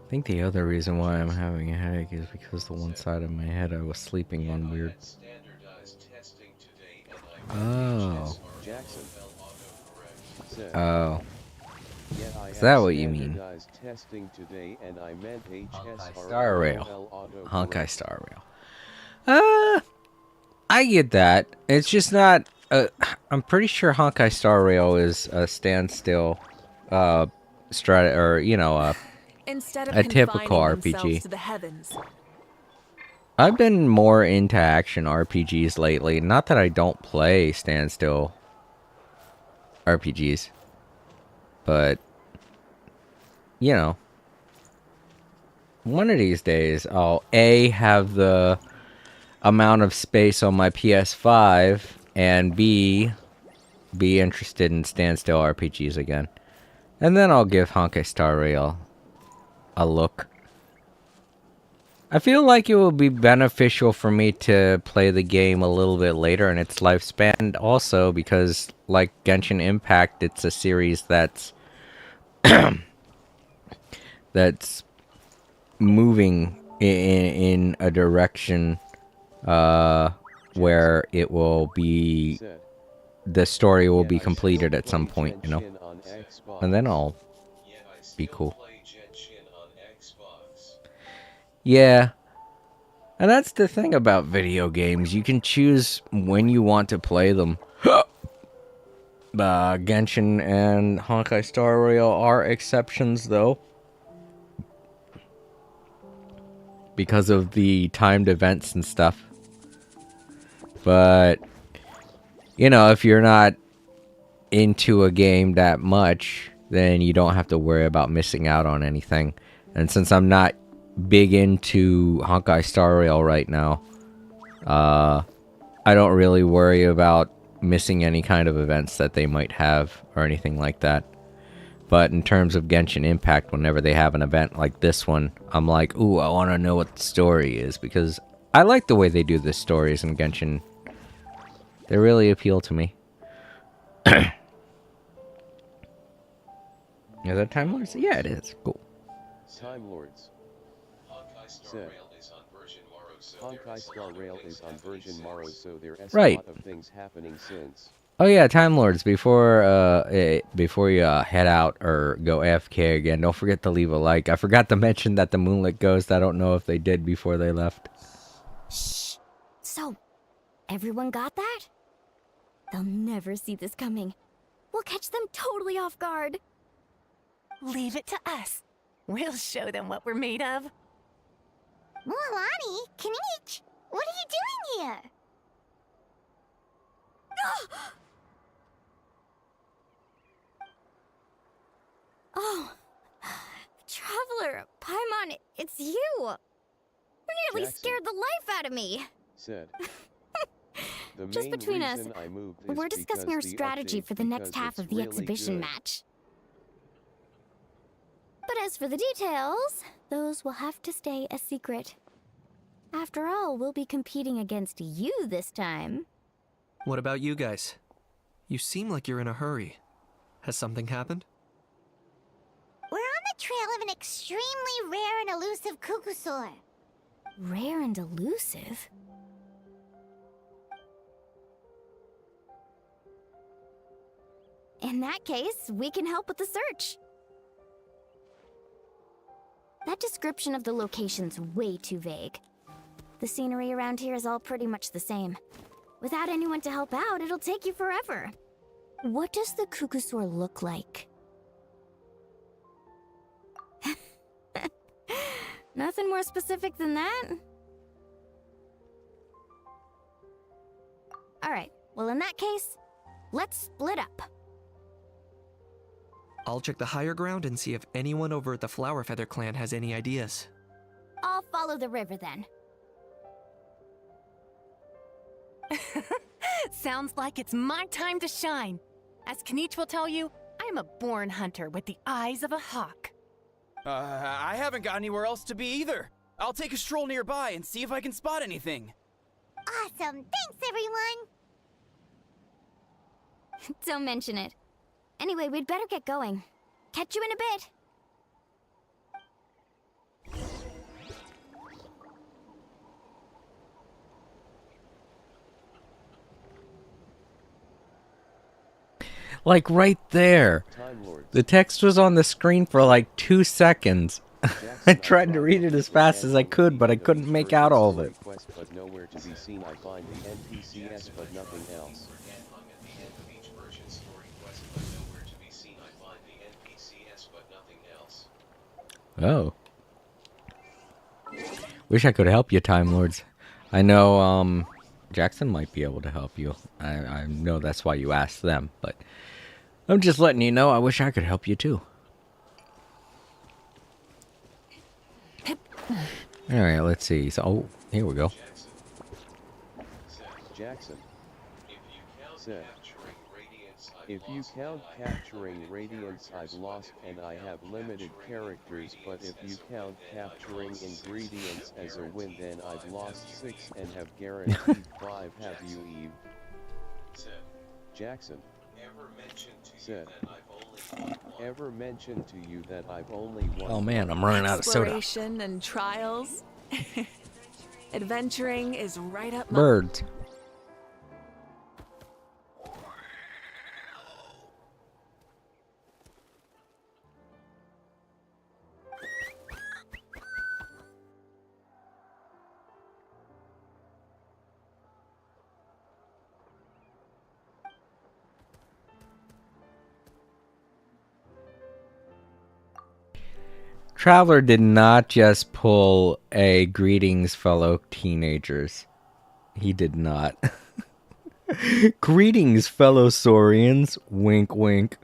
I think the other reason why I'm having a headache is because the one side of my head I was sleeping on weird. Oh. Jackson said, Oh. yeah, I Is had that what you mean? standardized testing today and I meant Honkai Star Rail. autocorrect. Honkai Star Rail. I get that. It's just not. I'm pretty sure Honkai Star Rail is a standstill, Instead of a typical confining themselves RPG. to the heavens. I've been more into action RPGs lately. Not that I don't play standstill RPGs, but you know, one of these days I'll have the amount of space on my PS5 and be interested in standstill RPGs again. And then I'll give Honkai Star Rail a look. I feel like it will be beneficial for me to play the game a little bit later in its lifespan also because like Genshin Impact, it's a series that's that's moving in a direction where it will be the story will be completed at some point, you know. And then I'll be cool. Yeah. And that's the thing about video games. You can choose when you want to play them. Genshin and Honkai Star Rail are exceptions, though. Because of the timed events and stuff. But, you know, if you're not into a game that much, then you don't have to worry about missing out on anything. And since I'm not big into Honkai Star Rail right now, I don't really worry about missing any kind of events that they might have or anything like that. But in terms of Genshin Impact, whenever they have an event like this one, I'm like, ooh, I want to know what the story is, because I like the way they do the stories in Genshin. They really appeal to me. Is that Time Lords? Yeah, it is. Cool. Time Lords said, Honkai Star Rail is on version Morrow, so there's a lot of things happening since. Oh yeah, Time Lords, before you head out or go AFK again, don't forget to leave a like. I forgot to mention that the Moonlit Ghost, I don't know if they did before they left. Shh. So, everyone got that? They'll never see this coming. We'll catch them totally off guard. Leave it to us. We'll show them what we're made of. Mualani, Kanich, what are you doing here? Oh, Traveler, Paimon, it's you. You nearly Jackson scared the life out of me. said, Just between us, we're discussing our strategy for the next half of the exhibition match. But as for the details, those will have to stay a secret. After all, we'll be competing against you this time. What about you guys? You seem like you're in a hurry. Has something happened? We're on the trail of an extremely rare and elusive Kukusaur. Rare and elusive? In that case, we can help with the search. That description of the location's way too vague. The scenery around here is all pretty much the same. Without anyone to help out, it'll take you forever. What does the Kukusaur look like? Nothing more specific than that? Alright, well in that case, let's split up. I'll check the higher ground and see if anyone over at the Flower Feather clan has any ideas. I'll follow the river then. Sounds like it's my time to shine. As Kanich will tell you, I'm a born hunter with the eyes of a hawk. I haven't got anywhere else to be either. I'll take a stroll nearby and see if I can spot anything. Awesome, thanks everyone! Don't mention it. Anyway, we'd better get going. Catch you in a bit. Like right there. Time Lords. The text was on the screen for like 2 seconds. I tried to read it as fast as I could, but I couldn't make out all of it. Quest, but nowhere to be seen. I find the NPCs, but nothing else. Oh. Wish I could help you, Time Lords. I know, Jackson might be able to help you. I know that's why you asked them, but I'm just letting you know I wish I could help you too. Alright, let's see. So, oh, here we go. Jackson said, if you count capturing radiance, I've lost and I have limited characters, but if you count capturing ingredients as a win, then I've lost 6 and have guaranteed 5. Have you, Eve? Jackson said, ever mentioned to you that I've only one? Oh man, I'm running out of soda. Exploration and trials. Adventuring is right up my... Birds. Traveler did not just pull a greetings, fellow teenagers. He did not. Greetings, fellow Saurians. Wink, wink.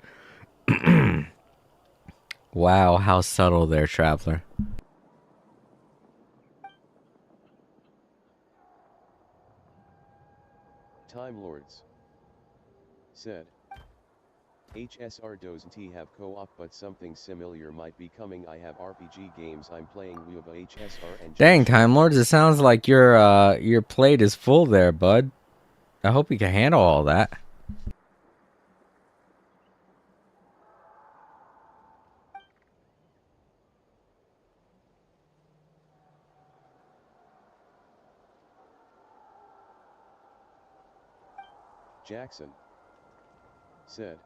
Wow, how subtle there, Traveler. Time Lords said, HSR doesn't have co-op, but something similar might be coming. I have RPG games I'm playing with HSR and Dang, Time Lords, it sounds like your plate is full there, bud. I hope you can handle all that. Jackson said,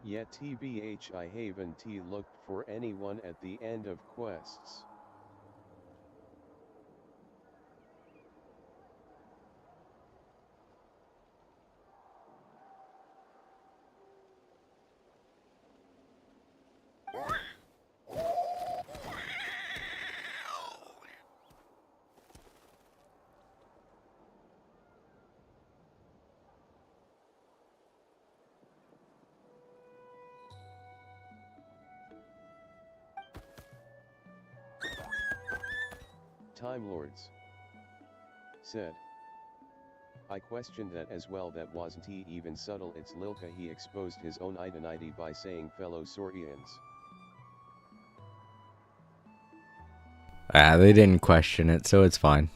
yeah, TBH, I haven't looked for anyone at the end of quests. Time Lords said, I questioned that as well. That wasn't even subtle. It's Lilka. He exposed his own identity by saying fellow Saurians. They didn't question it, so it's fine.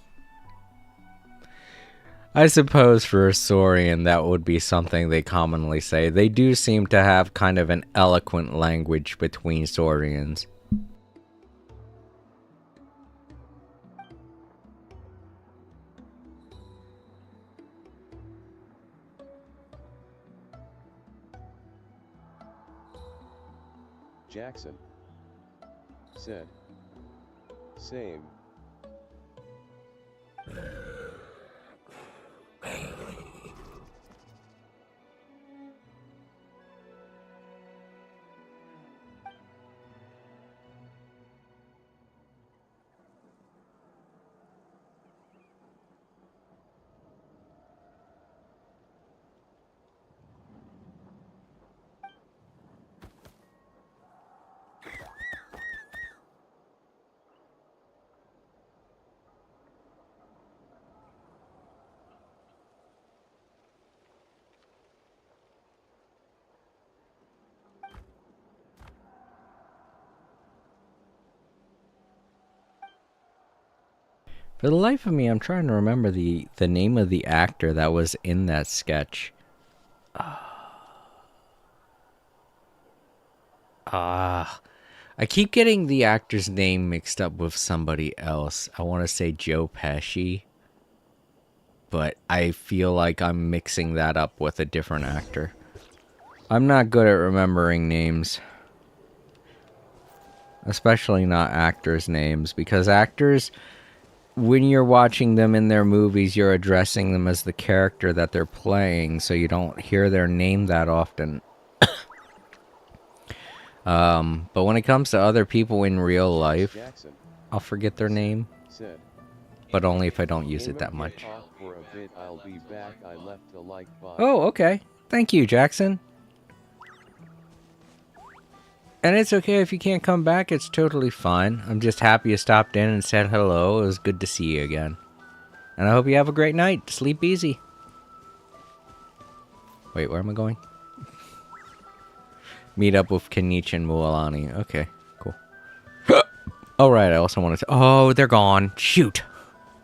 I suppose for a Saurian that would be something they commonly say. They do seem to have kind of an eloquent language between Saurians. Jackson said, same. For the life of me, I'm trying to remember the name of the actor that was in that sketch. I keep getting the actor's name mixed up with somebody else. I want to say Joe Pesci, but I feel like I'm mixing that up with a different actor. I'm not good at remembering names. Especially not actors' names, because actors, when you're watching them in their movies, you're addressing them as the character that they're playing, so you don't hear their name that often. But when it comes to other people in real life, Jackson I'll forget their name, said, but only if I don't use "Came it that up, much. get off for a bit, I'll be back. I left a like button." Oh, okay. Thank you, Jackson. And it's okay if you can't come back, it's totally fine. I'm just happy you stopped in and said hello. It was good to see you again. And I hope you have a great night. Sleep easy. Wait, where am I going? Meet up with Kenichi and Mualani. Okay, cool. Oh, right, I also wanted to... Oh, they're gone. Shoot.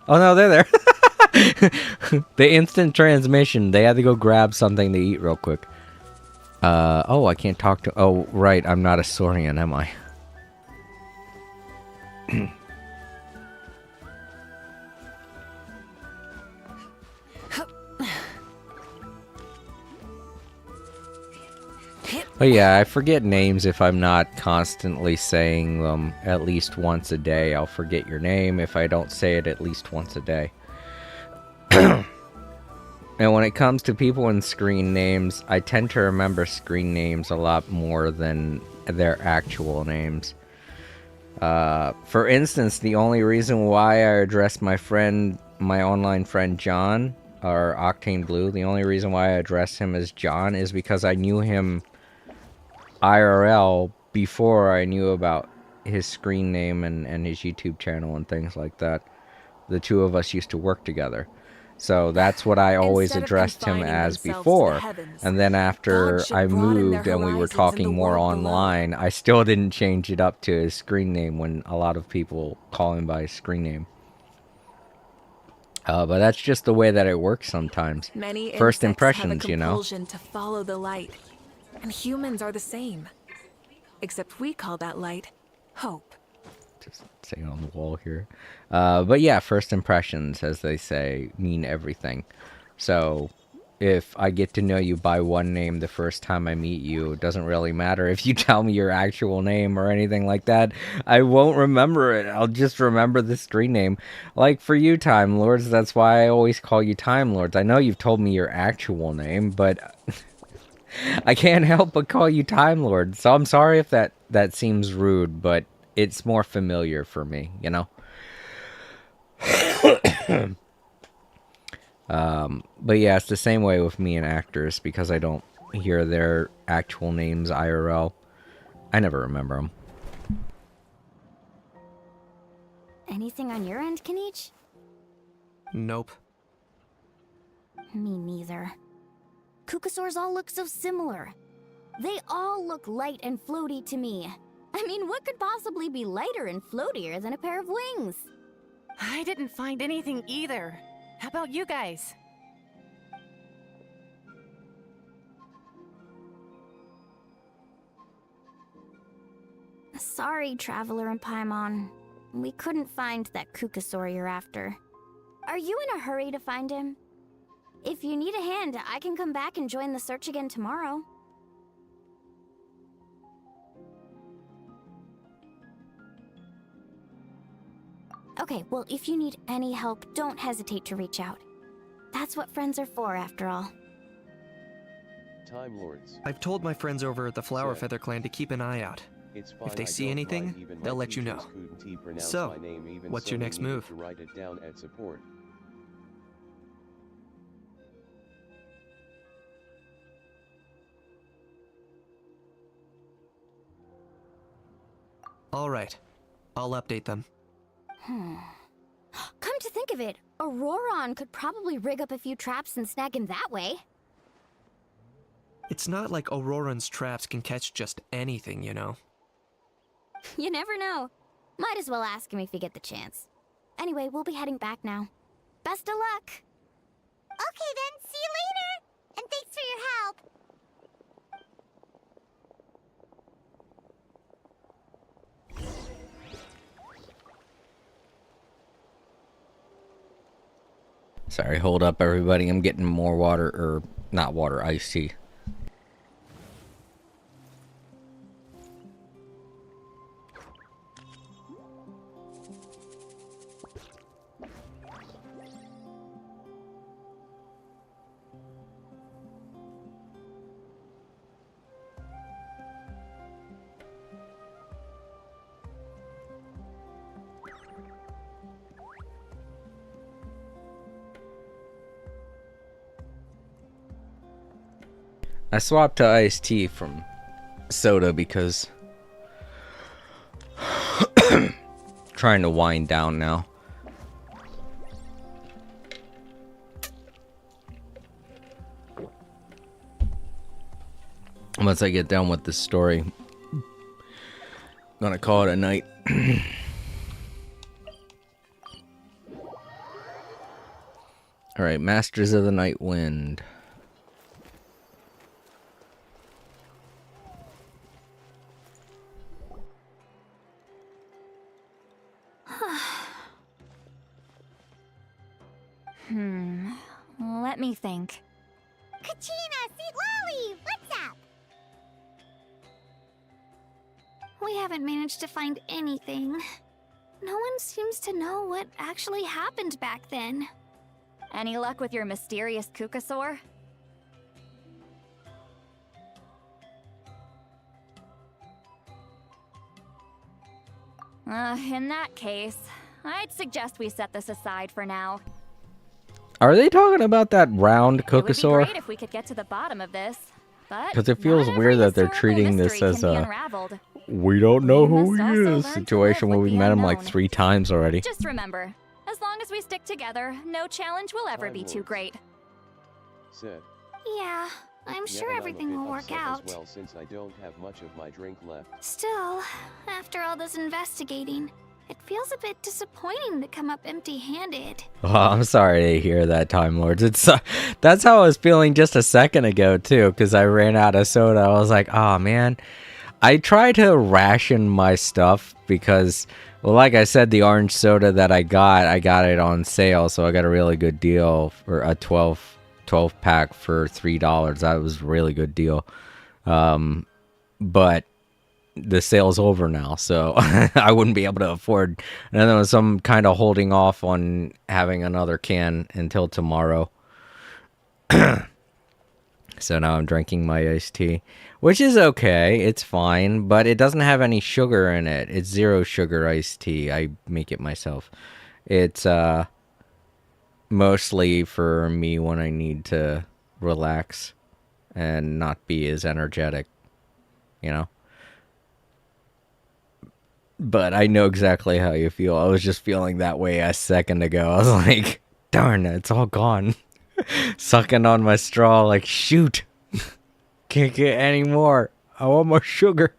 Oh, no, they're there. The instant transmission. They had to go grab something to eat real quick. Oh, I can't talk to... Oh, right, I'm not a Saurian, am I? Oh yeah, I forget names if I'm not constantly saying them at least once a day. I'll forget your name if I don't say it at least once a day. And when it comes to people and screen names, I tend to remember screen names a lot more than their actual names. For instance, the only reason why I addressed my online friend John, or Octane Blue, the only reason why I addressed him as John is because I knew him IRL before I knew about his screen name and his YouTube channel and things like that. The two of us used to work together. So that's what I always addressed him as before. And then after I moved and we were talking more online, I still didn't change it up to his screen name when a lot of people call him by his screen name. But that's just the way that it works sometimes. Many First insects impressions, have a you know. compulsion to follow the light. And humans are the same. Except we call that light hope. Just say it on the wall here. But yeah, first impressions, as they say, mean everything. So if I get to know you by one name the first time I meet you, it doesn't really matter if you tell me your actual name or anything like that. I won't remember it. I'll just remember the screen name. Like for you, Time Lords, that's why I always call you Time Lords. I know you've told me your actual name, but I can't help but call you Time Lord. So I'm sorry if that seems rude, but it's more familiar for me, you know? But yeah, it's the same way with me and actors, because I don't hear their actual names IRL. I never remember them. Anything on your end, Kenichi? Nope. Me neither. Kukasaurs all look so similar. They all look light and floaty to me. I mean, what could possibly be lighter and floatier than a pair of wings? I didn't find anything either. How about you guys? Sorry, Traveler and Paimon. We couldn't find that Kukasaur you're after. Are you in a hurry to find him? If you need a hand, I can come back and join the search again tomorrow. Okay, well, if you need any help, don't hesitate to reach out. That's what friends are for, after all. Time Lords. I've told my friends over at the Flower Sir. Feather Clan to keep an eye out. It's fine, If they I see don't anything, mind, even they'll my let you know. teachers couldn't pronounce So, my name, even what's so your we next needed move? to write it down at support. Alright. I'll update them. Come to think of it, Auroron could probably rig up a few traps and snag him that way. It's not like Auroran's traps can catch just anything, you know. You never know. Might as well ask him if you get the chance. Anyway, we'll be heading back now. Best of luck! Okay then, see you later! And thanks for your help! Sorry, hold up everybody. I'm getting more water, or not water, iced tea. I swapped to iced tea from soda because trying to wind down now. Once I get done with this story, I'm gonna call it a night. Alright, Masters of the Night Wind. Let me think. Kachina, Sweet Lolly, what's up? We haven't managed to find anything. No one seems to know what actually happened back then. Any luck with your mysterious Kukasaur? In that case, I'd suggest we set this aside for now. Are they talking about that round It would be Kukasaur? great if we could get to the bottom of this, but 'Cause it feels not weird every that they're historical treating this mystery as can be a unraveled. we don't know We who must he also learn is to situation live where with we the met him like unknown. 3 times already. Just remember, as long as we stick together, no challenge will ever be too great. Said. Yeah, I'm sure I'm a everything bit will work upset out. As well, since I don't have much of my drink left. Still, after all this investigating, it feels a bit disappointing to come up empty-handed. Oh, I'm sorry to hear that, Time Lords. It's that's how I was feeling just a second ago too, because I ran out of soda. I was like, oh man. I try to ration my stuff because, well, like I said, the orange soda that I got it on sale, so I got a really good deal for a 12 pack for $3. That was a really good deal. But the sale's over now, so I wouldn't be able to afford. And then there was some kind of holding off on having another can until tomorrow. So now I'm drinking my iced tea, which is okay. It's fine, but it doesn't have any sugar in it. It's 0 sugar iced tea. I make it myself. It's mostly for me when I need to relax and not be as energetic, you know? But I know exactly how you feel. I was just feeling that way a second ago. I was like, darn, it's all gone. Sucking on my straw like, shoot. Can't get any more. I want more sugar.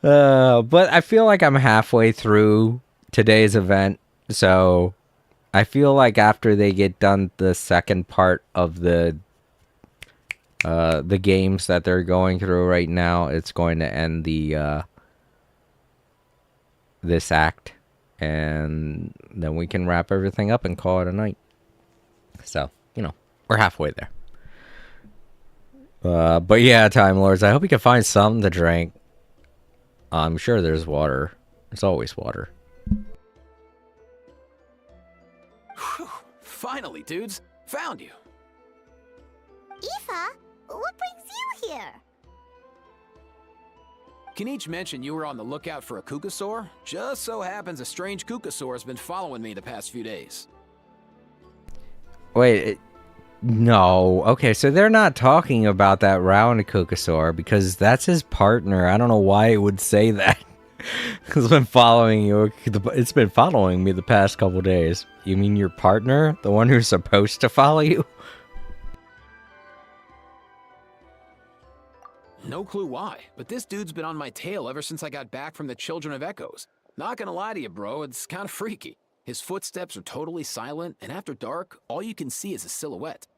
But I feel like I'm halfway through today's event. So I feel like after they get done the second part of the games that they're going through right now, it's going to end the this act, and then we can wrap everything up and call it a night. So, you know, we're halfway there. But yeah, Time Lords, I hope you can find something to drink. I'm sure there's water. There's always water. Whew. Finally, dudes. Found you. Aoife, what brings you here? Can each mention you were on the lookout for a Kukasaur? Just so happens a strange Kukasaur has been following me the past few days. Wait, no. Okay, so they're not talking about that round Kukasaur because that's his partner. I don't know why it would say that. It's been following you. It's been following me the past couple days. You mean your partner? The one who's supposed to follow you? No clue why, but this dude's been on my tail ever since I got back from the Children of Echoes. Not gonna lie to you, bro, it's kind of freaky. His footsteps are totally silent, and after dark, all you can see is a silhouette.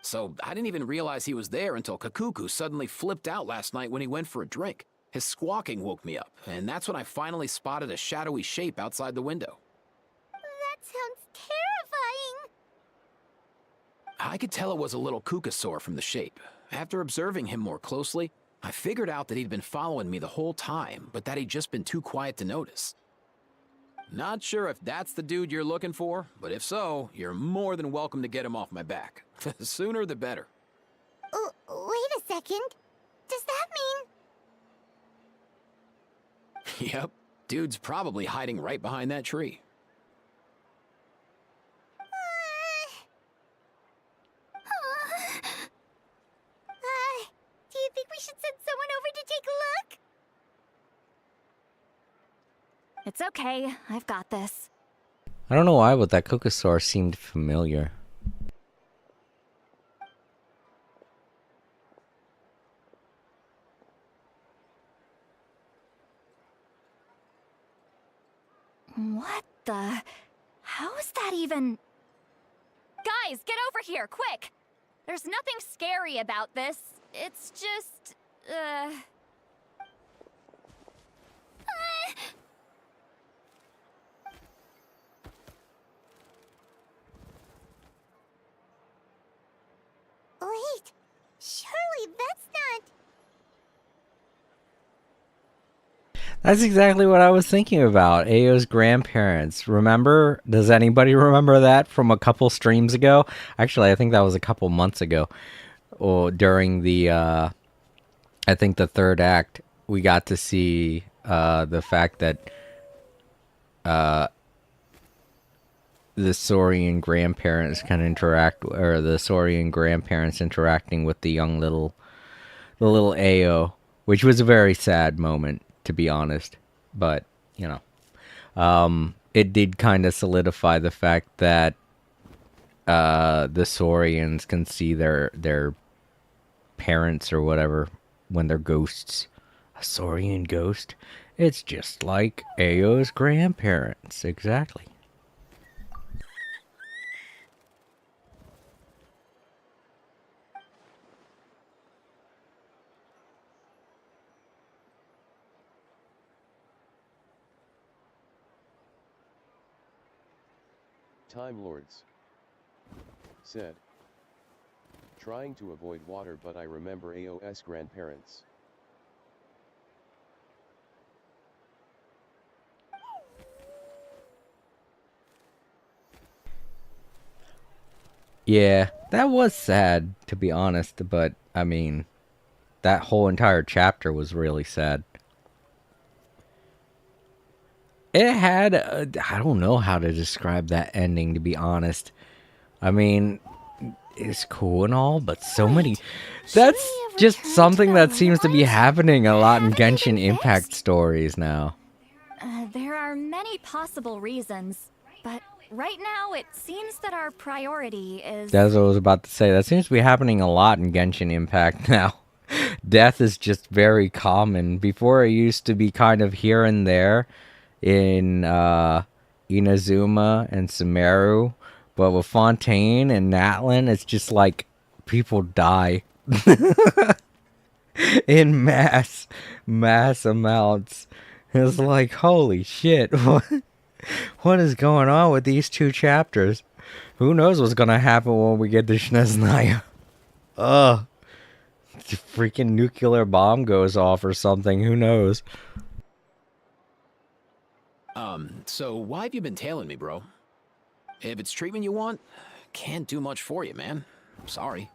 So I didn't even realize he was there until Kakuku suddenly flipped out last night when he went for a drink. His squawking woke me up, and that's when I finally spotted a shadowy shape outside the window. That sounds terrifying. I could tell it was a little Kukasaur from the shape. After observing him more closely, I figured out that he'd been following me the whole time, but that he'd just been too quiet to notice. Not sure if that's the dude you're looking for, but if so, you're more than welcome to get him off my back. The sooner the better. Wait a second. Does that mean... Yep, dude's probably hiding right behind that tree. It's okay. I've got this. I don't know why, but that Cocosaur seemed familiar. What the? How is that even? Guys, get over here, quick! There's nothing scary about this. It's just, Wait, surely that's not... That's exactly what I was thinking about. Ao's grandparents. Remember? Does anybody remember that from a couple streams ago? Actually, I think that was a couple months ago. Or during the, I think the third act, we got to see the fact that the Saurian grandparents can interact, or the Saurian grandparents interacting with the little Ao, which was a very sad moment, to be honest. But, you know, it did kind of solidify the fact that the Saurians can see their parents or whatever when they're ghosts. A Saurian ghost? It's just like Ao's grandparents. Exactly. Time Lords said. Trying to avoid water, but I remember AO's grandparents. Yeah, that was sad, to be honest, but, I mean, that whole entire chapter was really sad. It had, I don't know how to describe that ending, to be honest. I mean, it's cool and all, but so many... That's just something that seems to be happening a lot in Genshin Impact stories now. There are many possible reasons, but right now it seems that our priority is... That's what I was about to say. That seems to be happening a lot in Genshin Impact now. Death is just very common. Before, it used to be kind of here and there in Inazuma and Sumeru, but with Fontaine and Natlan, it's just like people die in mass amounts. It's like, holy shit, what is going on with these two chapters? Who knows what's gonna happen when we get to Shneznaya? Ugh. The freaking nuclear bomb goes off or something, who knows? So why have you been tailing me, bro? If it's treatment you want, can't do much for you, man. Sorry.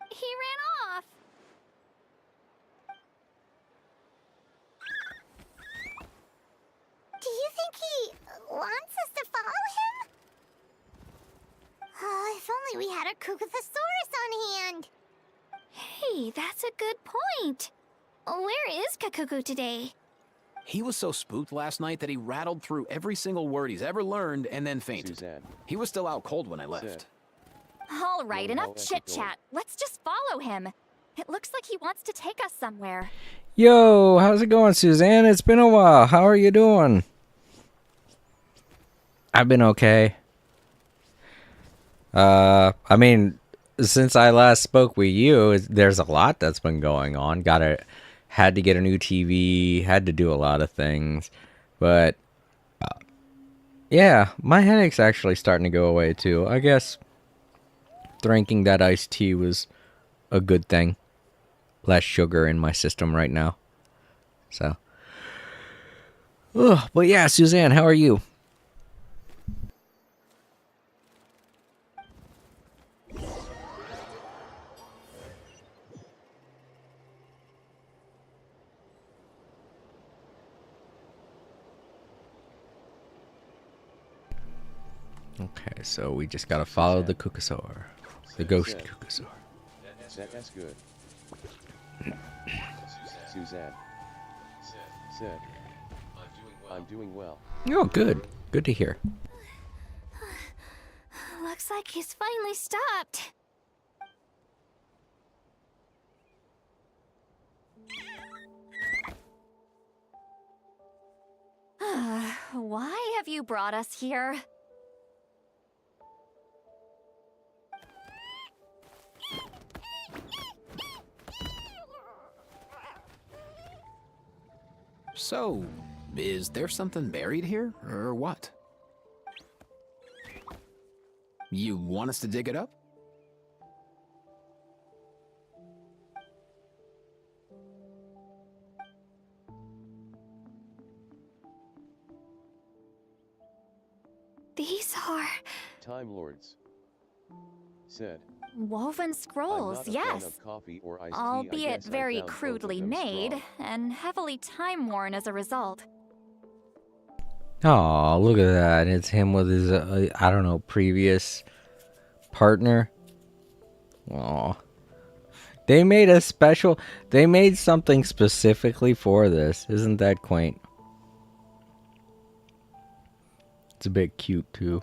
He ran off. Do you think he wants us to follow him? Oh, if only we had a Kugathosaurus on hand. Hey, that's a good point. Where is Kakuku today? He was so spooked last night that he rattled through every single word he's ever learned and then fainted. Suzanne. He was still out cold when I left. Said. All right, Well, enough I'll let you chit-chat. Let's just follow him. It looks like he wants to take us somewhere. Yo, how's it going, Suzanne? It's been a while. How are you doing? I've been okay. I mean, since I last spoke with you, there's a lot that's been going on. Had to get a new TV, had to do a lot of things. But, yeah, my headache's actually starting to go away, too. I guess drinking that iced tea was a good thing. Less sugar in my system right now. So. Ugh, but yeah, Suzanne, how are you? Okay, so we just gotta follow the Kukusaur. The ghost Kukusaur. That's good. Suzanne. Said. I'm doing well. Oh, good. Good to hear. Looks like he's finally stopped. Why have you brought us here? So, is there something buried here, or what? You want us to dig it up? These are Time Lords. Said. Woven I'm scrolls, not a fan yes. of coffee or iced tea. I Albeit guess I very found both of crudely them made strong. and heavily time-worn as a result. Oh, look at that. It's him with his, I don't know, previous partner. Oh. They made something specifically for this. Isn't that quaint? It's a bit cute, too.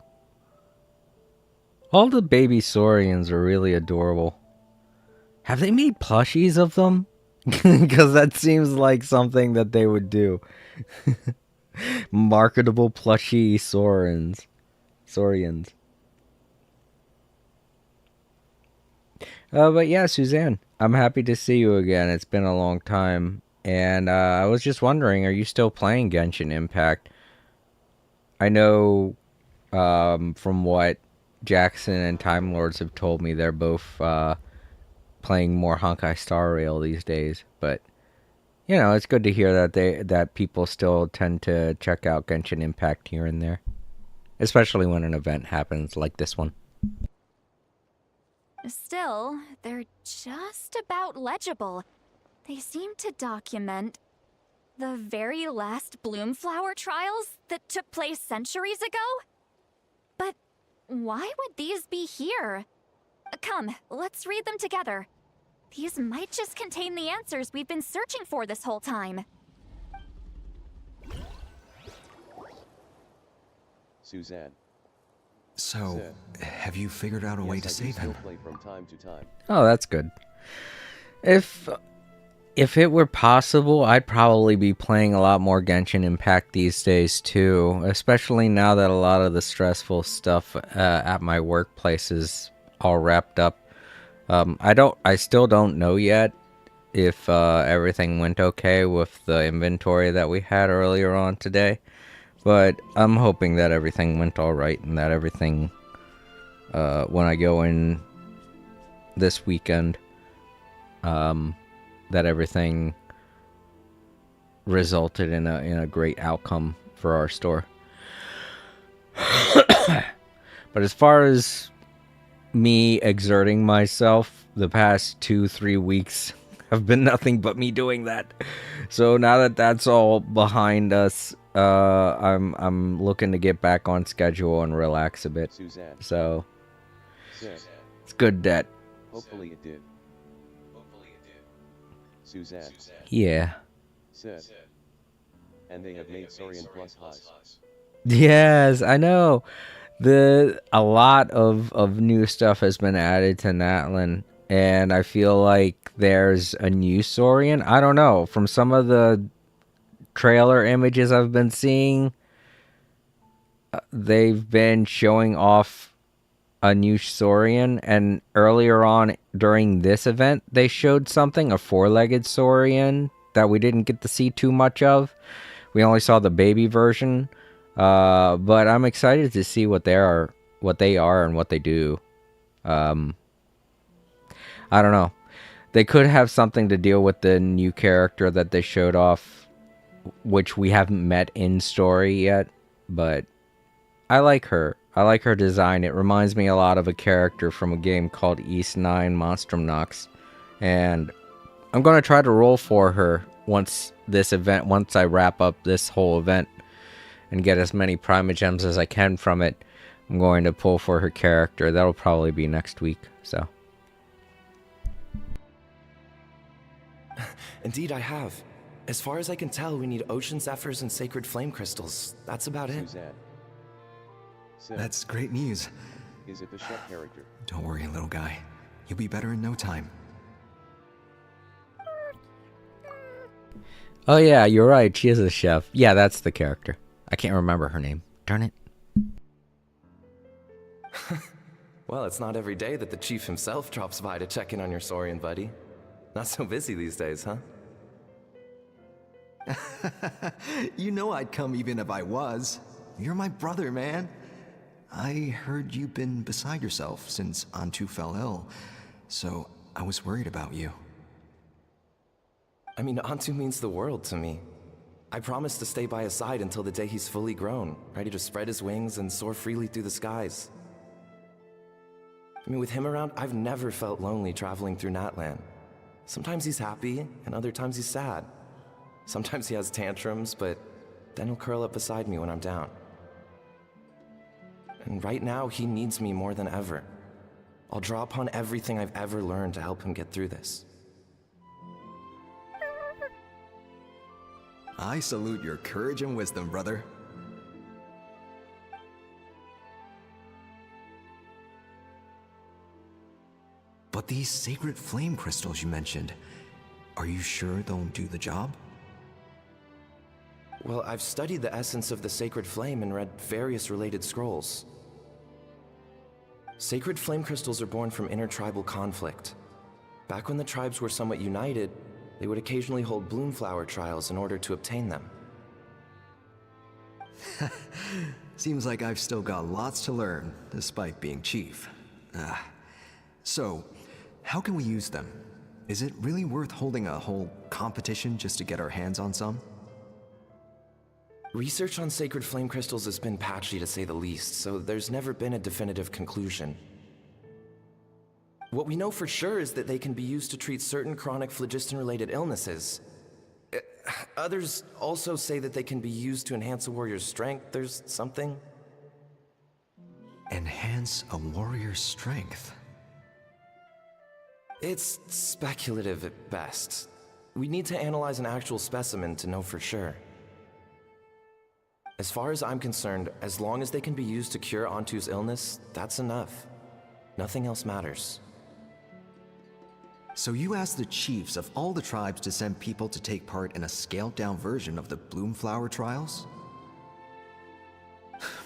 All the baby saurians are really adorable. Have they made plushies of them? Because that seems like something that they would do. Marketable plushie saurians. But yeah, Suzanne, I'm happy to see you again. It's been a long time. And I was just wondering, are you still playing Genshin Impact? I know from what Jackson and Time Lords have told me, they're both playing more Honkai Star Rail these days. But, you know, it's good to hear that people still tend to check out Genshin Impact here and there. Especially when an event happens like this one. Still, they're just about legible. They seem to document the very last Bloomflower trials that took place centuries ago? But why would these be here? Come, let's read them together. These might just contain the answers we've been searching for this whole time. Suzanne. So, have you figured out a way to save him? Play from time to time. Oh, that's good. If it were possible, I'd probably be playing a lot more Genshin Impact these days too, especially now that a lot of the stressful stuff at my workplace is all wrapped up. I still don't know yet if everything went okay with the inventory that we had earlier on today, but I'm hoping that everything went all right and that everything when I go in this weekend, that everything resulted in a great outcome for our store. But as far as me exerting myself, the past 2-3 weeks have been nothing but me doing that. So now that that's all behind us, I'm looking to get back on schedule and relax a bit. Suzanne. So Said. it's good that. Hopefully it did. Suzanne. Yeah. Said. And they have made Saurian plus highs. Yes, I know. A lot of new stuff has been added to Natlin, and I feel like there's a new Saurian. I don't know. From some of the trailer images I've been seeing, they've been showing off a new Saurian, and earlier on during this event, they showed something, a four-legged Saurian that we didn't get to see too much of. We only saw the baby version. But I'm excited to see what they are, and what they do. I don't know. They could have something to deal with the new character that they showed off, which we haven't met in story yet. But I like her. I like her design. It reminds me a lot of a character from a game called East 9 Monstrum Nox. And I'm going to try to roll for her once I wrap up this whole event and get as many Primogems as I can from it. I'm going to pull for her character. That'll probably be next week, so. Indeed, I have. As far as I can tell, we need ocean zephyrs and sacred flame crystals. That's about it. Suzette. That's great news. Is it the chef character? Don't worry, little guy. You'll be better in no time. Oh yeah, you're right. She is a chef. Yeah, that's the character. I can't remember her name. Darn it. Well, it's not every day that the chief himself drops by to check in on your Saurian buddy. Not so busy these days, huh? You know I'd come even if I was. You're my brother, man. I heard you've been beside yourself since Antu fell ill, so I was worried about you. I mean, Antu means the world to me. I promised to stay by his side until the day he's fully grown, ready to spread his wings and soar freely through the skies. I mean, with him around, I've never felt lonely traveling through Natlan. Sometimes he's happy, and other times he's sad. Sometimes he has tantrums, but then he'll curl up beside me when I'm down. And right now, he needs me more than ever. I'll draw upon everything I've ever learned to help him get through this. I salute your courage and wisdom, brother. But these sacred flame crystals you mentioned, are you sure they'll do the job? Well, I've studied the essence of the sacred flame and read various related scrolls. Sacred flame crystals are born from intertribal conflict. Back when the tribes were somewhat united, they would occasionally hold bloomflower trials in order to obtain them. Seems like I've still got lots to learn, despite being chief. So, how can we use them? Is it really worth holding a whole competition just to get our hands on some? Research on sacred flame crystals has been patchy to say the least, so there's never been a definitive conclusion. What we know for sure is that they can be used to treat certain chronic phlogiston-related illnesses. Others also say that they can be used to enhance a warrior's strength. There's something. Enhance a warrior's strength? It's speculative at best. We need to analyze an actual specimen to know for sure. As far as I'm concerned, as long as they can be used to cure Antu's illness, that's enough. Nothing else matters. So you asked the chiefs of all the tribes to send people to take part in a scaled-down version of the Bloomflower trials?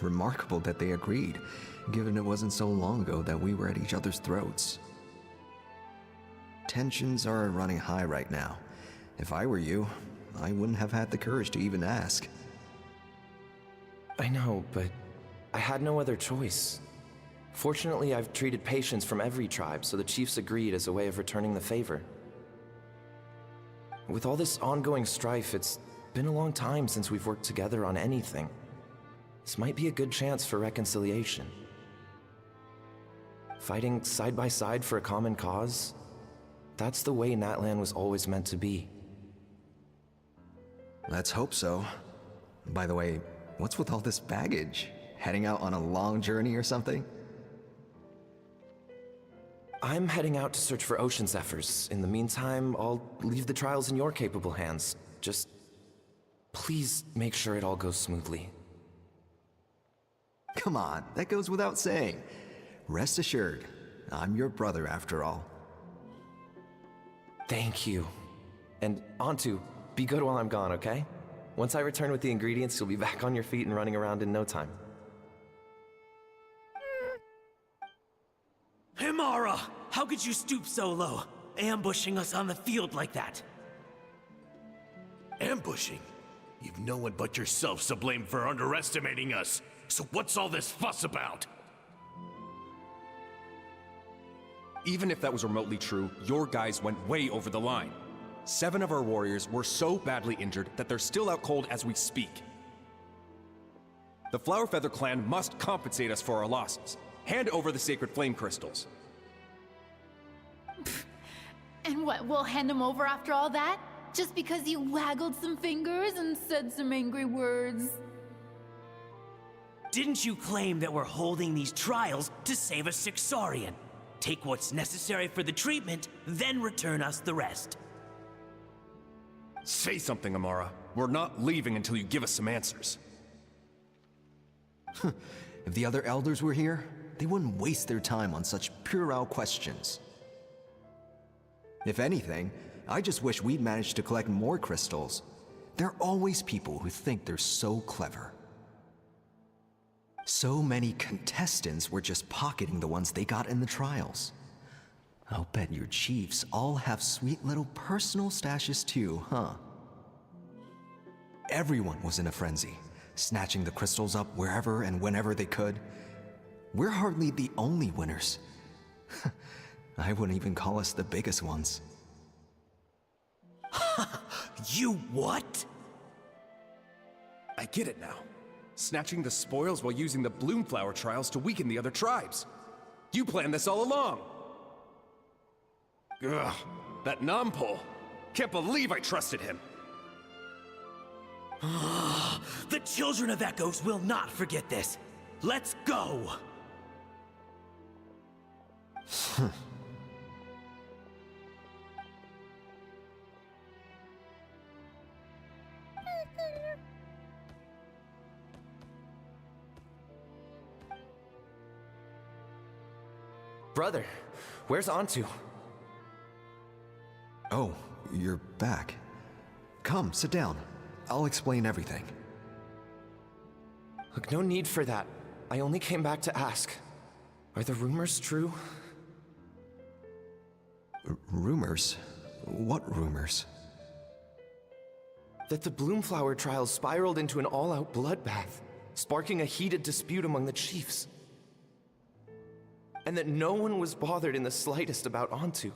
Remarkable that they agreed, given it wasn't so long ago that we were at each other's throats. Tensions are running high right now. If I were you, I wouldn't have had the courage to even ask. I know, but I had no other choice. Fortunately, I've treated patients from every tribe, so the chiefs agreed as a way of returning the favor. With all this ongoing strife, it's been a long time since we've worked together on anything. This might be a good chance for reconciliation. Fighting side by side for a common cause, that's the way Natlan was always meant to be. Let's hope so. By the way, what's with all this baggage? Heading out on a long journey or something? I'm heading out to search for ocean zephyrs. In the meantime, I'll leave the trials in your capable hands. Just please make sure it all goes smoothly. Come on, that goes without saying. Rest assured, I'm your brother after all. Thank you. And Antu, be good while I'm gone, okay? Once I return with the ingredients, you'll be back on your feet and running around in no time. Himara! How could you stoop so low, ambushing us on the field like that? Ambushing? You've no one but yourself to blame for underestimating us. So what's all this fuss about? Even if that was remotely true, your guys went way over the line. 7 of our warriors were so badly injured that they're still out cold as we speak. The Flower Feather clan must compensate us for our losses. Hand over the sacred flame crystals. And what, we'll hand them over after all that? Just because you waggled some fingers and said some angry words? Didn't you claim that we're holding these trials to save a sick Saurian? Take what's necessary for the treatment, then return us the rest. Say something, Amara. We're not leaving until you give us some answers. If the other elders were here, they wouldn't waste their time on such puerile questions. If anything, I just wish we'd managed to collect more crystals. There are always people who think they're so clever. So many contestants were just pocketing the ones they got in the trials. I'll bet your chiefs all have sweet little personal stashes too, huh? Everyone was in a frenzy, snatching the crystals up wherever and whenever they could. We're hardly the only winners. I wouldn't even call us the biggest ones. You what? I get it now. Snatching the spoils while using the Bloomflower trials to weaken the other tribes. You planned this all along. Ugh, that Nompole. Can't believe I trusted him. The children of Echoes will not forget this. Let's go! Brother, where's Antu? Oh, you're back. Come, sit down. I'll explain everything. Look, no need for that. I only came back to ask. Are the rumors true? Rumors? What rumors? That the Bloomflower trials spiraled into an all-out bloodbath, sparking a heated dispute among the chiefs. And that no one was bothered in the slightest about Antu.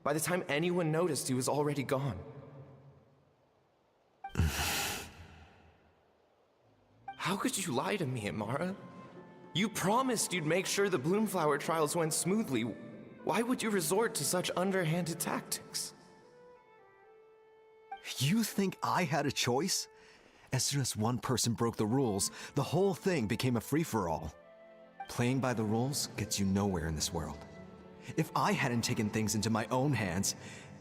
By the time anyone noticed, he was already gone. How could you lie to me, Amara? You promised you'd make sure the Bloomflower trials went smoothly. Why would you resort to such underhanded tactics? You think I had a choice? As soon as one person broke the rules, the whole thing became a free-for-all. Playing by the rules gets you nowhere in this world. If I hadn't taken things into my own hands,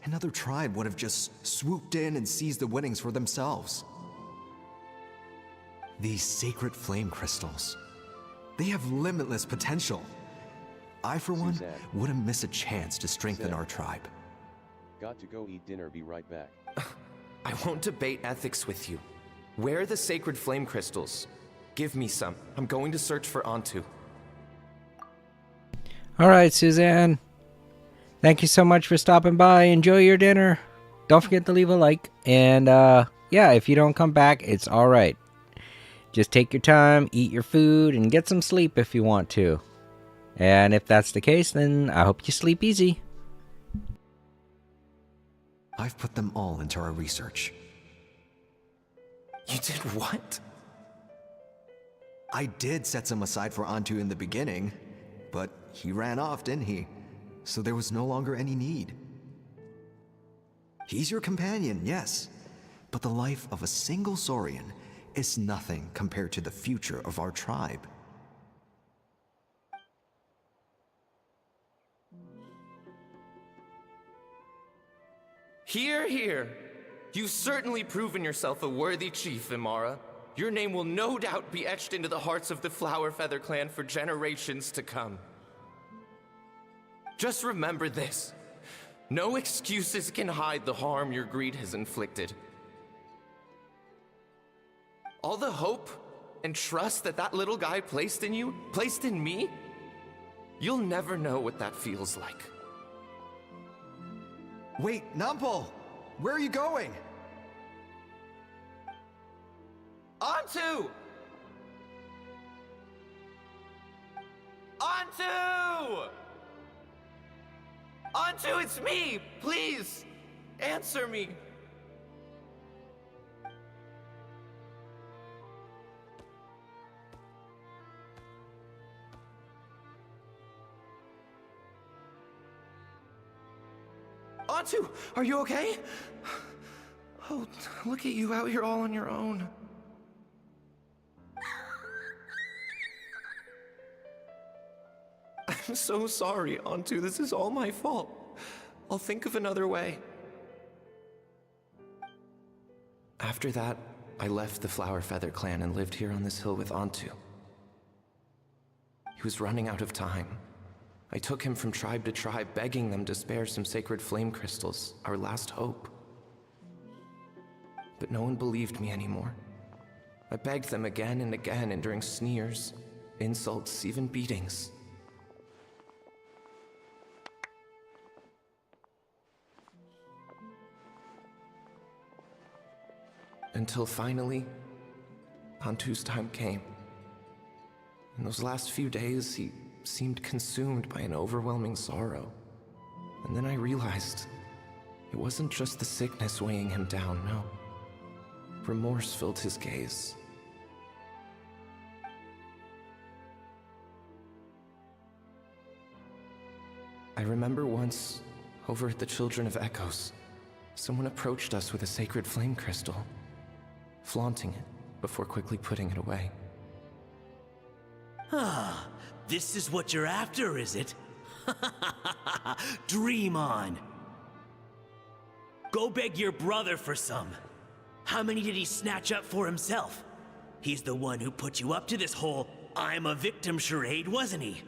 another tribe would have just swooped in and seized the winnings for themselves. These sacred flame crystals, they have limitless potential. I, for one, wouldn't miss a chance to strengthen our tribe. Got to go eat dinner, be right back. I won't debate ethics with you. Where are the sacred flame crystals? Give me some. I'm going to search for Antu. Alright, Suzanne. Thank you so much for stopping by. Enjoy your dinner. Don't forget to leave a like. And, yeah, if you don't come back, it's alright. Just take your time, eat your food, and get some sleep if you want to. And if that's the case, then I hope you sleep easy. I've put them all into our research. You did what? I did set some aside for Antu in the beginning, but he ran off, didn't he? So there was no longer any need. He's your companion, yes, but the life of a single Saurian is nothing compared to the future of our tribe. Hear, hear. You've certainly proven yourself a worthy chief, Imara. Your name will no doubt be etched into the hearts of the Flower Feather clan for generations to come. Just remember this. No excuses can hide the harm your greed has inflicted. All the hope and trust that that little guy placed in you, placed in me, you'll never know what that feels like. Wait, Nompole! Where are you going? Antu! Antu! Antu, it's me! Please, answer me. Antu, are you okay? Oh, look at you out here all on your own. I'm so sorry, Antu. This is all my fault. I'll think of another way. After that, I left the Flower Feather clan and lived here on this hill with Antu. He was running out of time. I took him from tribe to tribe, begging them to spare some sacred flame crystals, our last hope. But no one believed me anymore. I begged them again and again, enduring sneers, insults, even beatings. Until finally, Antu's time came. In those last few days, he seemed consumed by an overwhelming sorrow. And then I realized it wasn't just the sickness weighing him down, no. Remorse filled his gaze. I remember once, over at the Children of Echoes, someone approached us with a sacred flame crystal, flaunting it before quickly putting it away. Ah, this is what you're after, is it? Dream on. Go beg your brother for some. How many did he snatch up for himself? He's the one who put you up to this whole I'm a victim charade, wasn't he?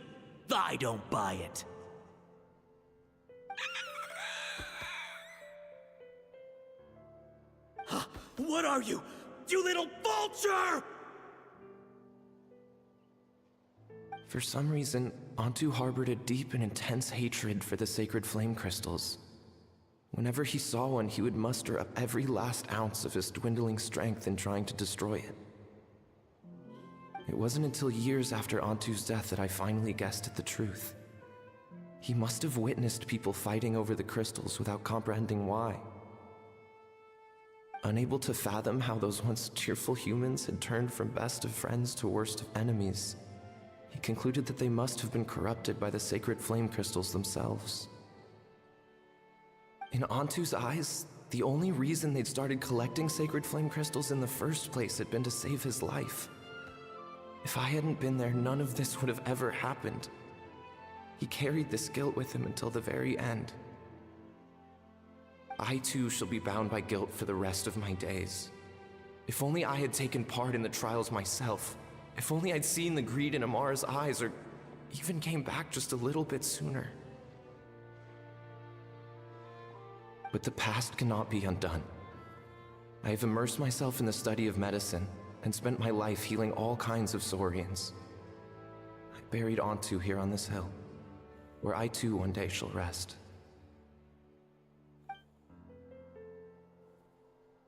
I don't buy it. What are you? You little vulture! For some reason, Antu harbored a deep and intense hatred for the sacred flame crystals. Whenever he saw one, he would muster up every last ounce of his dwindling strength in trying to destroy it. It wasn't until years after Antu's death that I finally guessed at the truth. He must have witnessed people fighting over the crystals without comprehending why. Unable to fathom how those once cheerful humans had turned from best of friends to worst of enemies, he concluded that they must have been corrupted by the sacred flame crystals themselves. In Antu's eyes, the only reason they'd started collecting sacred flame crystals in the first place had been to save his life. If I hadn't been there, none of this would have ever happened. He carried this guilt with him until the very end. I too shall be bound by guilt for the rest of my days. If only I had taken part in the trials myself. If only I'd seen the greed in Amara's eyes, or even came back just a little bit sooner. But the past cannot be undone. I have immersed myself in the study of medicine and spent my life healing all kinds of Saurians. I buried Antu here on this hill, where I too one day shall rest.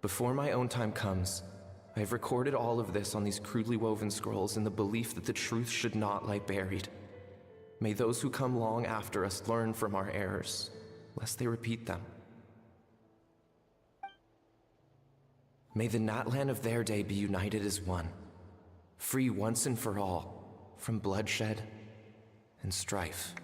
Before my own time comes, I have recorded all of this on these crudely woven scrolls in the belief that the truth should not lie buried. May those who come long after us learn from our errors, lest they repeat them. May the Natlan of their day be united as one, free once and for all from bloodshed and strife.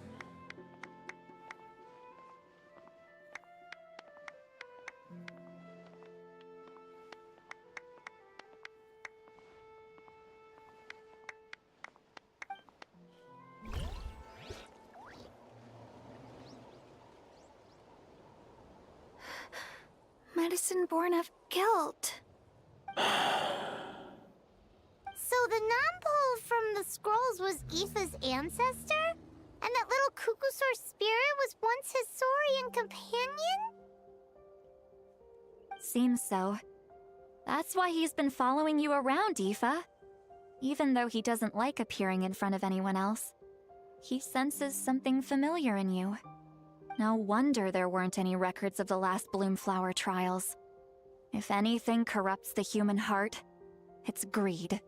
Medicine born of guilt. So the non-pole from the scrolls was Aoife's ancestor? And that little Cuckoosaur spirit was once his Saurian companion? Seems so. That's why he's been following you around, Aoife. Even though he doesn't like appearing in front of anyone else, he senses something familiar in you. No wonder there weren't any records of the last Bloomflower trials. If anything corrupts the human heart, it's greed.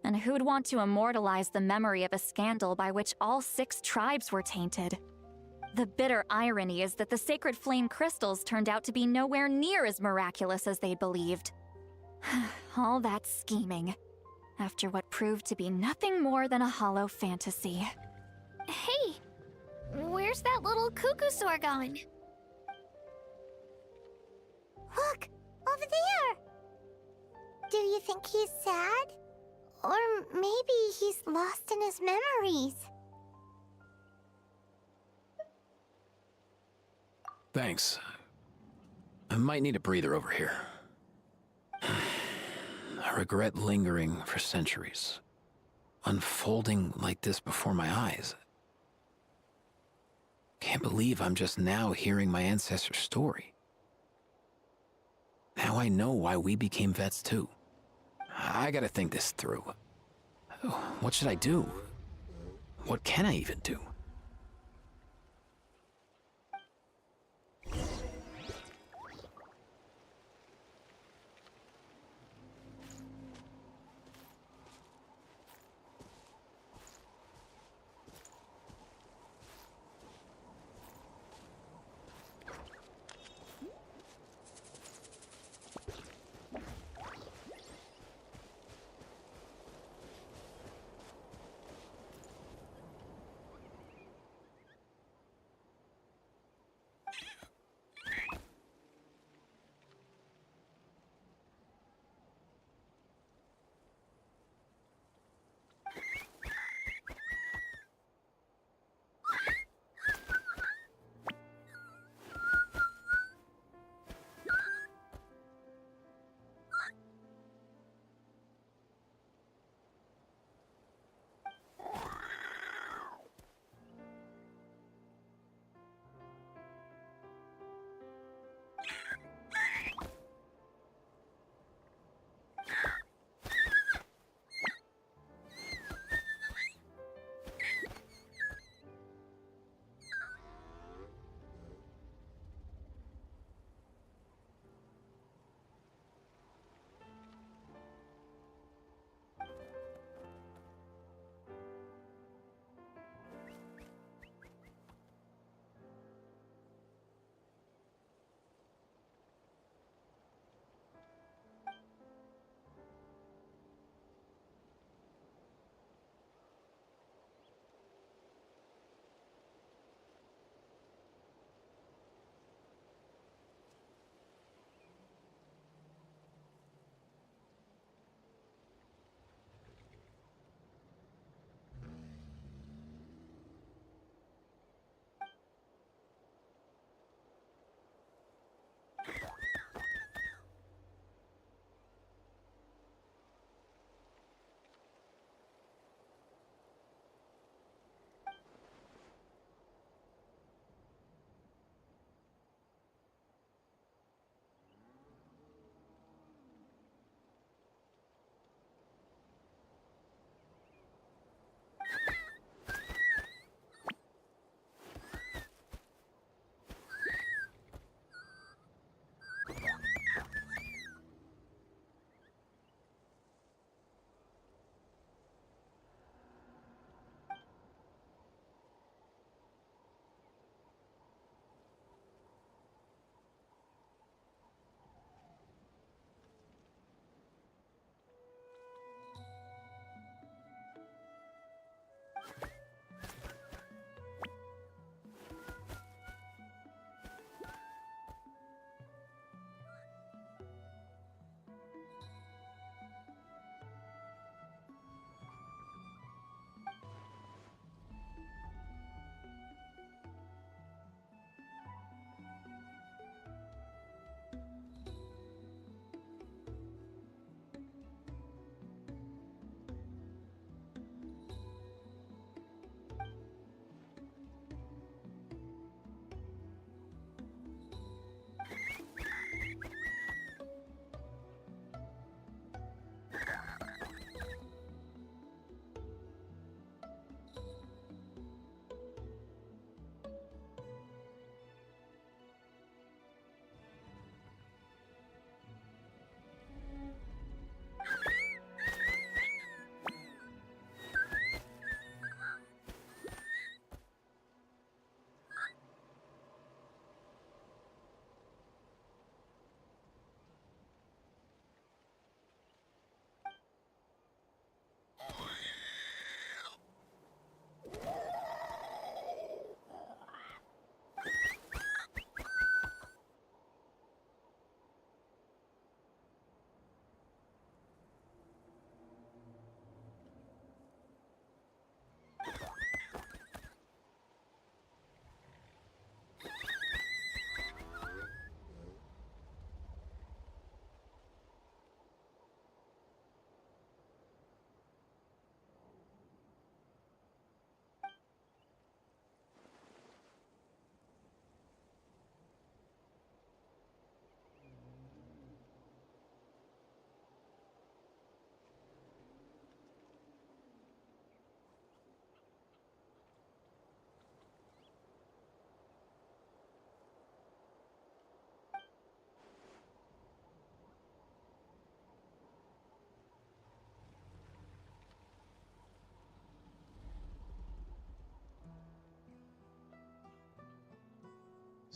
And who'd want to immortalize the memory of a scandal by which all 6 tribes were tainted? The bitter irony is that the sacred flame crystals turned out to be nowhere near as miraculous as they'd believed. All that scheming, after what proved to be nothing more than a hollow fantasy. Hey! Where's that little Cuckoosaur going? Look! Over there! Do you think he's sad? Or maybe he's lost in his memories? Thanks. I might need a breather over here. a regret lingering for centuries, unfolding like this before my eyes. Can't believe I'm just now hearing my ancestor's story. Now I know why we became vets too. I gotta think this through. What should I do? What can I even do?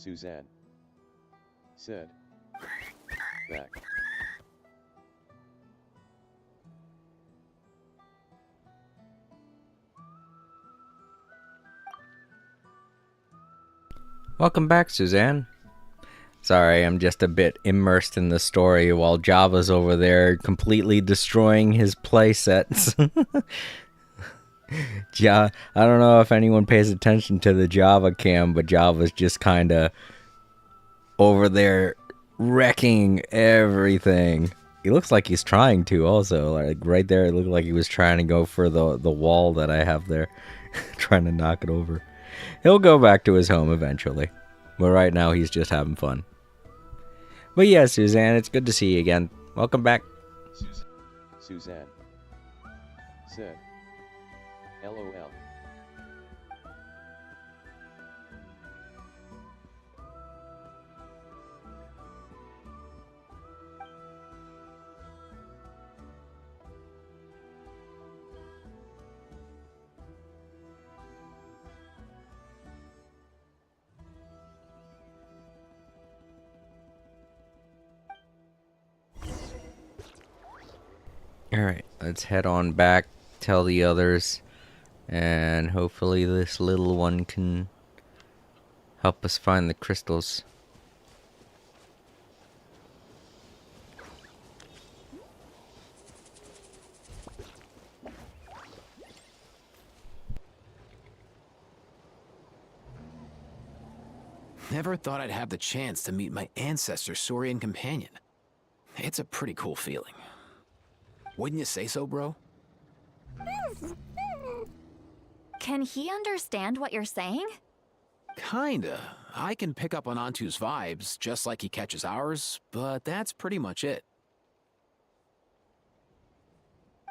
Suzanne said. Back. Welcome back, Suzanne. Sorry, I'm just a bit immersed in the story while Java's over there completely destroying his playsets. I don't know if anyone pays attention to the Java cam, but Java's just kind of over there wrecking everything. He looks like he's trying to also. Like right there, it looked like he was trying to go for the wall that I have there. Trying to knock it over. He'll go back to his home eventually. But right now, he's just having fun. But yeah, Suzanne, it's good to see you again. Welcome back. Suzanne said. LOL. Alright, let's head on back, tell the others, and hopefully this little one can help us find the crystals. Never thought I'd have the chance to meet my ancestor Saurian companion. It's a pretty cool feeling. Wouldn't you say so, bro? Can he understand what you're saying? Kinda. I can pick up on Antu's vibes, just like he catches ours, but that's pretty much it.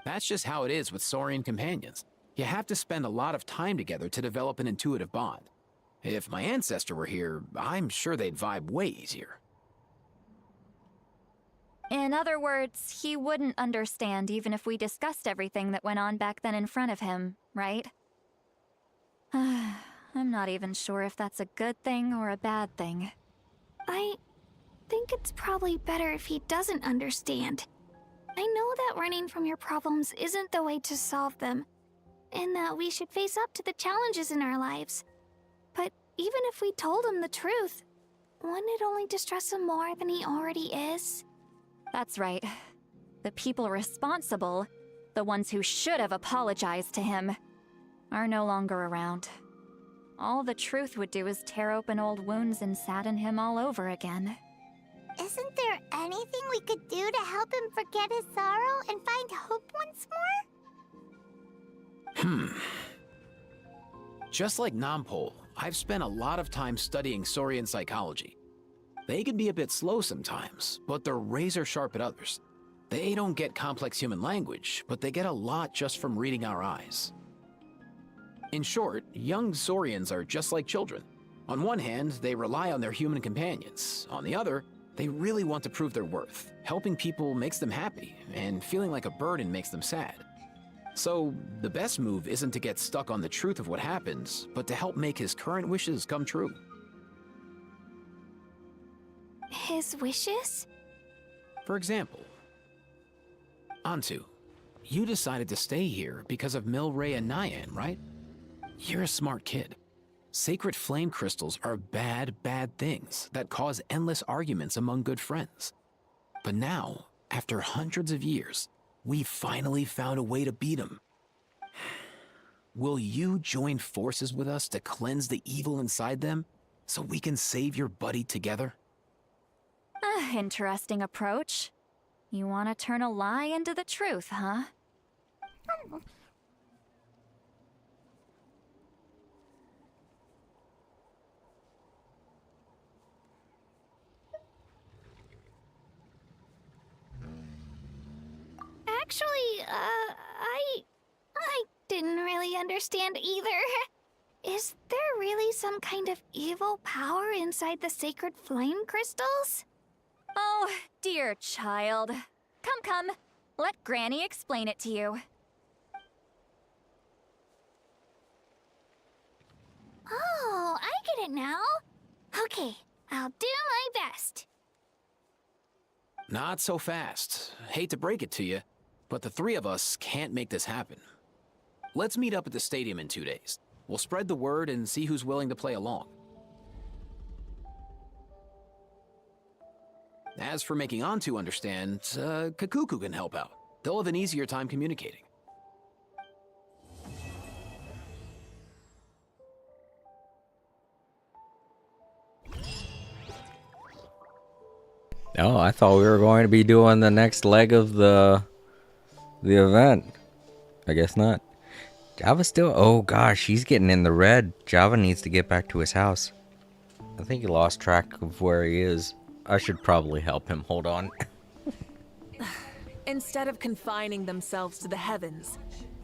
That's just how it is with Saurian companions. You have to spend a lot of time together to develop an intuitive bond. If my ancestor were here, I'm sure they'd vibe way easier. In other words, he wouldn't understand even if we discussed everything that went on back then in front of him, right? I'm not even sure if that's a good thing or a bad thing. I think it's probably better if he doesn't understand. I know that running from your problems isn't the way to solve them, and that we should face up to the challenges in our lives. But even if we told him the truth, wouldn't it only distress him more than he already is? That's right. The people responsible, the ones who should have apologized to him, are no longer around. All the truth would do is tear open old wounds and sadden him all over again. Isn't there anything we could do to help him forget his sorrow and find hope once more? Just like Nampol, I've spent a lot of time studying Saurian psychology. They can be a bit slow sometimes, but they're razor sharp at others. They don't get complex human language, but they get a lot just from reading our eyes. In short, young Saurians are just like children. On one hand, they rely on their human companions. On the other, they really want to prove their worth. Helping people makes them happy, and feeling like a burden makes them sad. So, the best move isn't to get stuck on the truth of what happens, but to help make his current wishes come true. His wishes? For example, Antu, you decided to stay here because of Milray and Nyan, right? You're a smart kid. Sacred flame crystals are bad, bad things that cause endless arguments among good friends. But now, after hundreds of years, we finally found a way to beat them. Will you join forces with us to cleanse the evil inside them so we can save your buddy together? Interesting approach. You want to turn a lie into the truth, huh? Actually, I didn't really understand either. Is there really some kind of evil power inside the sacred flame crystals? Oh, dear child. Come. Let Granny explain it to you. Oh, I get it now. Okay, I'll do my best. Not so fast. Hate to break it to you, but the three of us can't make this happen. Let's meet up at the stadium in 2 days. We'll spread the word and see who's willing to play along. As for making Antu understand, Kakuku can help out. They'll have an easier time communicating. Oh, I thought we were going to be doing the next leg of the event. I guess not. Java's still... Oh gosh, he's getting in the red. Java needs to get back to his house. I think he lost track of where he is. I should probably help him. Hold on. Instead of confining themselves to the heavens,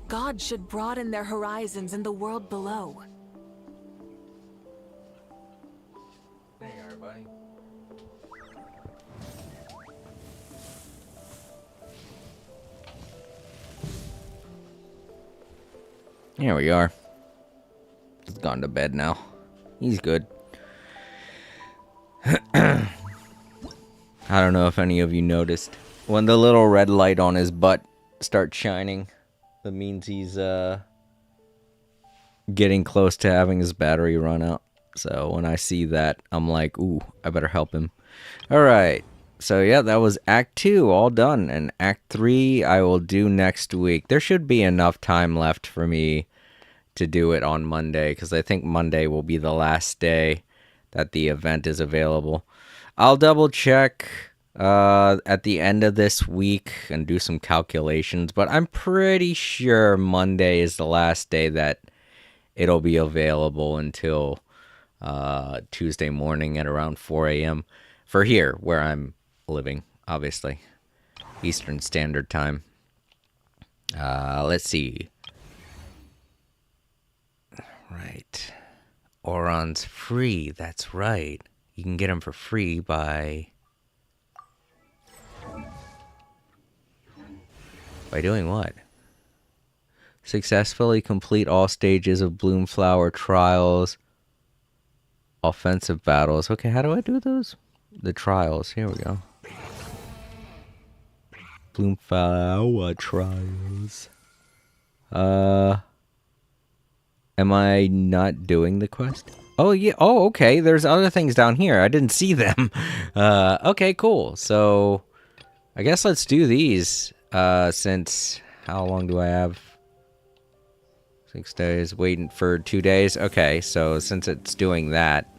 God should broaden their horizons in the world below. There you are, buddy. Here we are. He's gone to bed now. He's good. I don't know if any of you noticed. When the little red light on his butt starts shining, that means he's getting close to having his battery run out. So when I see that, I'm like, ooh, I better help him. Alright. So yeah, that was Act 2, all done. And Act 3, I will do next week. There should be enough time left for me to do it on Monday, because I think Monday will be the last day that the event is available. I'll double check at the end of this week and do some calculations, but I'm pretty sure Monday is the last day that it'll be available until Tuesday morning at around 4 a.m. for here, where I'm living, obviously. Eastern Standard Time. Let's see. Right. Oron's free, that's right. You can get him for free by doing what? Successfully complete all stages of Bloomflower trials. Offensive battles. Okay, how do I do those? The trials. Here we go. Bloomflower trials. Am I not doing the quest? Oh, yeah. Oh, okay. There's other things down here. I didn't see them. Okay, cool. So, I guess let's do these. Since... How long do I have? 6 days. Waiting for 2 days. Okay, so since it's doing that...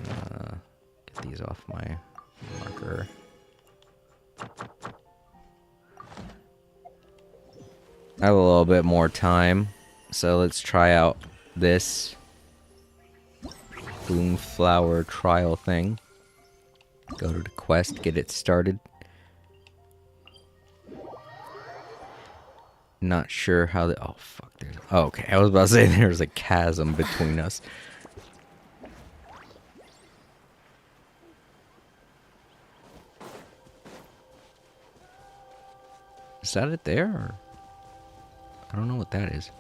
get these off my marker. I have a little bit more time. So let's try out this Bloomflower trial thing. Go to the quest, get it started. Not sure how the... Oh, fuck. Oh, okay. I was about to say there's a chasm between us. Is that it there? Or... I don't know what that is.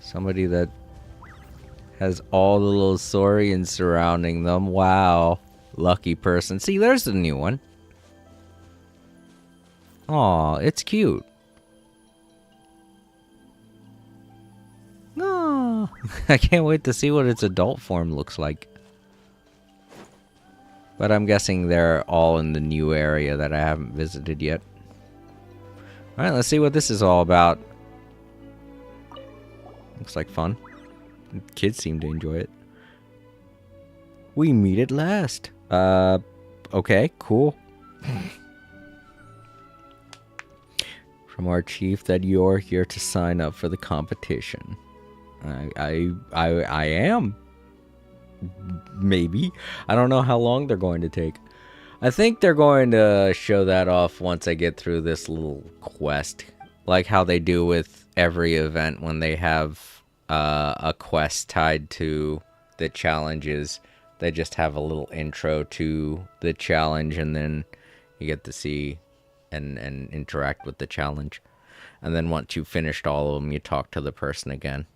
Somebody that has all the little saurians surrounding them. Wow. Lucky person. See, there's the new one. Aw, it's cute. No, I can't wait to see what its adult form looks like. But I'm guessing they're all in the new area that I haven't visited yet. Alright, let's see what this is all about. Looks like fun. Kids seem to enjoy it. We meet at last. Okay, cool. From our chief that you're here to sign up for the competition. I am. Maybe. I don't know how long they're going to take. I think they're going to show that off once I get through this little quest. Like how they do with every event when they have a quest tied to the challenges. They just have a little intro to the challenge, and then you get to see and interact with the challenge. And then once you've finished all of them, you talk to the person again.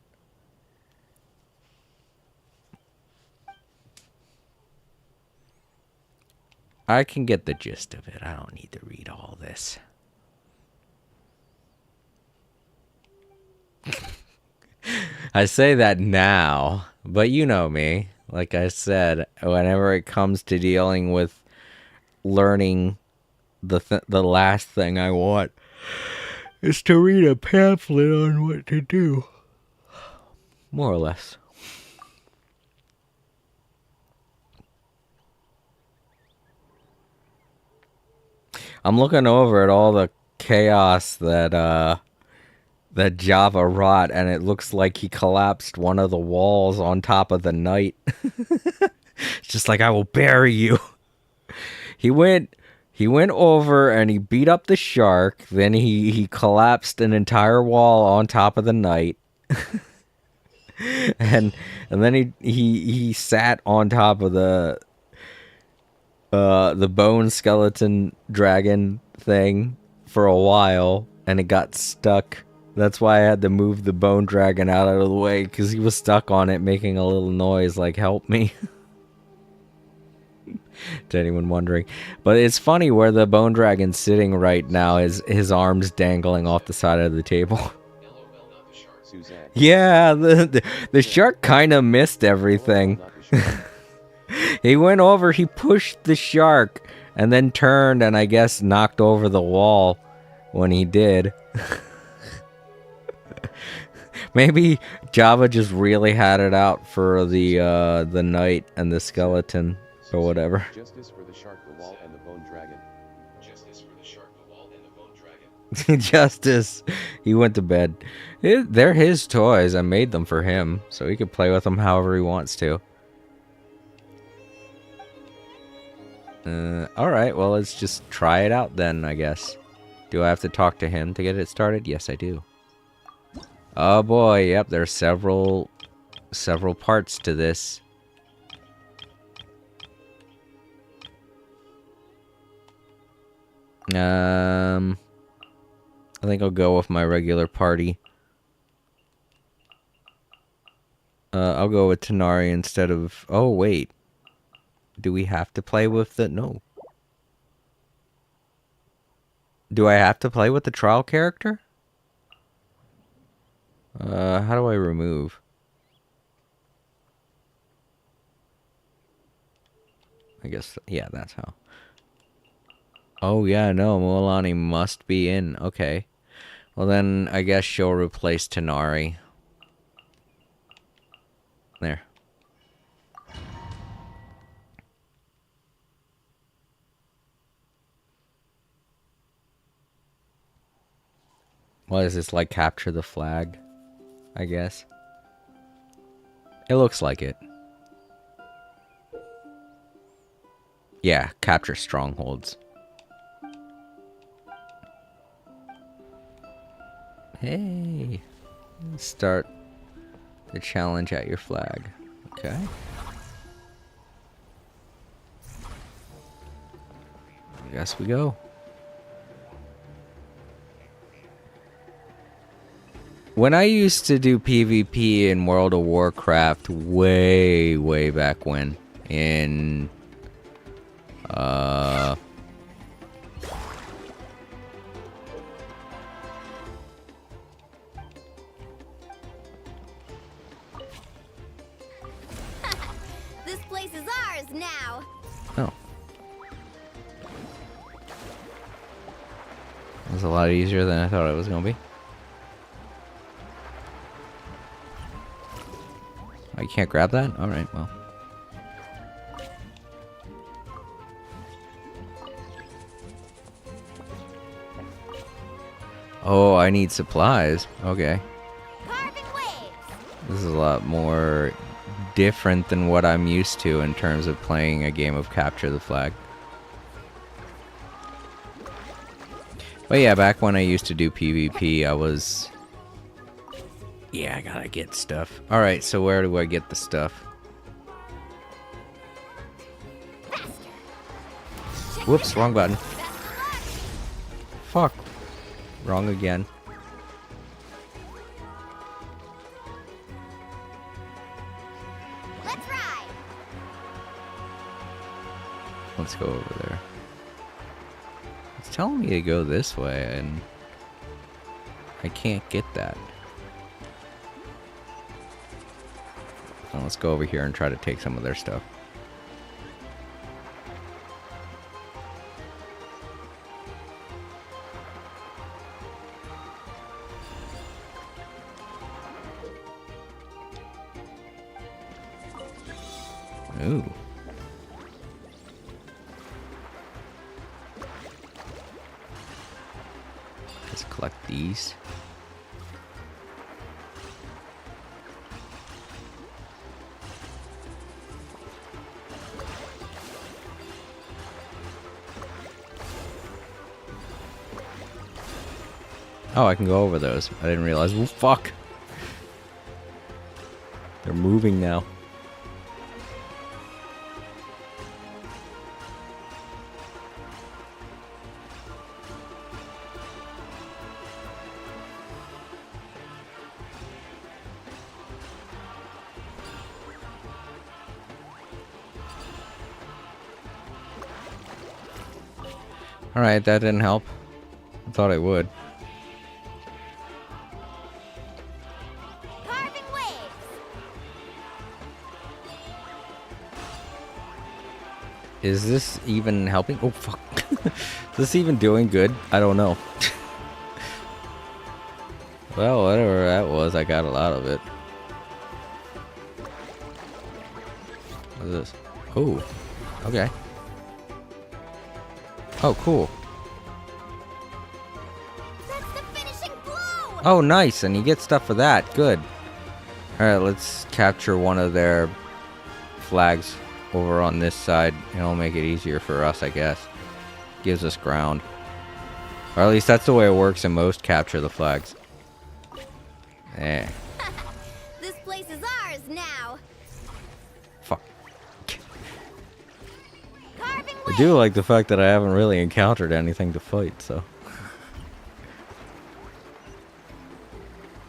I can get the gist of it. I don't need to read all this. I say that now, but you know me. Like I said, whenever it comes to dealing with learning, the last thing I want is to read a pamphlet on what to do. More or less. I'm looking over at all the chaos that Java wrought, and it looks like he collapsed one of the walls on top of the knight. It's just like, I will bury you. He went over and he beat up the shark. Then he collapsed an entire wall on top of the knight. and then he sat on top of the bone skeleton dragon thing for a while, and it got stuck. That's why I had to move the bone dragon out of the way, because he was stuck on it making a little noise like, help me. To anyone wondering. But it's funny where the bone dragon's sitting right now, his arms dangling off the side of the table. Yeah, the shark kind of missed everything. He went over, he pushed the shark, and then turned and I guess knocked over the wall when he did. Maybe Java just really had it out for the knight and the skeleton or whatever. Justice for the shark, the wall, and the bone dragon. Justice for the shark, the wall, and the bone dragon. Justice. He went to bed. They're his toys. I made them for him, so he could play with them however he wants to. Alright, well, let's just try it out then, I guess. Do I have to talk to him to get it started? Yes, I do. Oh boy, yep, there's several parts to this. I think I'll go with my regular party. I'll go with Tanari instead of... Oh, wait. Do we have to play with the... No. Do I have to play with the trial character? How do I remove? I guess... Yeah, that's how. Oh, yeah, no. Mualani must be in. Okay. Well, then I guess she'll replace Tanari. There. What is this, like capture the flag? I guess. It looks like it. Yeah, capture strongholds. Hey. Start the challenge at your flag. Okay. I guess we go. When I used to do PvP in World of Warcraft way back when, in This place is ours now. Oh. It was a lot easier than I thought it was gonna be. I can't grab that? Alright, well. Oh, I need supplies. Okay. This is a lot more different than what I'm used to in terms of playing a game of Capture the Flag. But yeah, back when I used to do PvP, I was... Yeah, I gotta get stuff. Alright, so where do I get the stuff? Whoops, wrong button. Fuck. Wrong again. let's go over there. It's telling me to go this way, and I can't get that. Well, let's go over here and try to take some of their stuff. Ooh. Let's collect these. Oh, I can go over those. I didn't realize. Oh, fuck. They're moving now. Alright, that didn't help. I thought it would. Is this even helping? Oh, fuck. Is this even doing good? I don't know. Well, whatever that was, I got a lot of it. What is this? Oh, okay. Oh, cool. Oh, nice, and you get stuff for that. Good. Alright, let's capture one of their flags over on this side. It'll make it easier for us, I guess. Gives us ground. Or at least that's the way it works in most capture the flags. Eh. This place is ours now. Fuck. I do like the fact that I haven't really encountered anything to fight, so.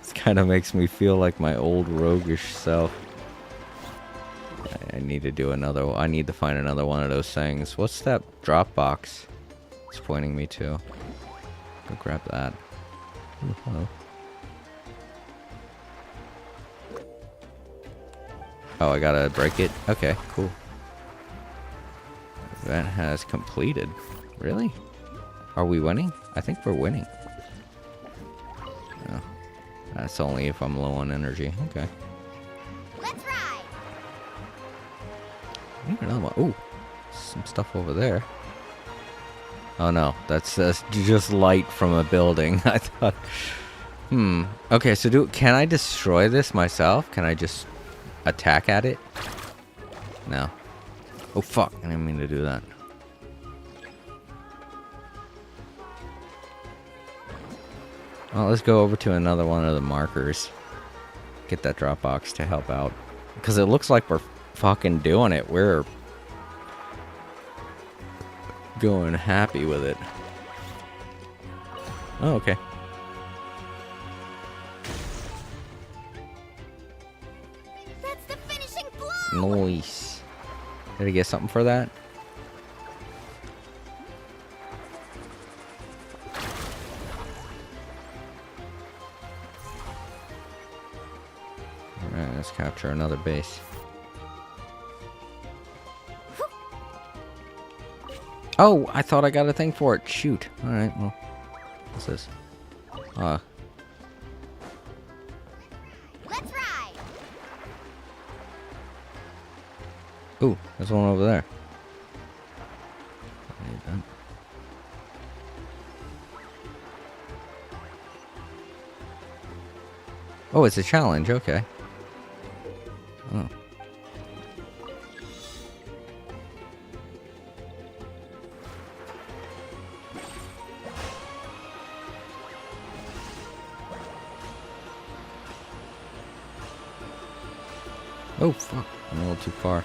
This kind of makes me feel like my old roguish self. I need to do another one. I need to find another one of those things. What's that drop box it's pointing me to? Go grab that. Ooh, hello. Oh, I gotta break it? Okay, cool. That has completed. Really? Are we winning? I think we're winning. Oh, that's only if I'm low on energy. Okay. Let's ride. I need another one. Ooh, some stuff over there. Oh no, that's just light from a building. I thought. Okay, so can I destroy this myself? Can I just attack at it? No. Oh fuck! I didn't mean to do that. Well, let's go over to another one of the markers. Get that drop box to help out, because it looks like we're fucking doing it. We're going happy with it. Oh, okay. That's the finishing blow. Nice. Did I get something for that? Alright, let's capture another base. Oh, I thought I got a thing for it. Shoot. Alright, well. What's this? Let's ride. Ooh, there's one over there. I need that. Oh, it's a challenge. Okay. Oh. Oh, fuck. I'm a little too far.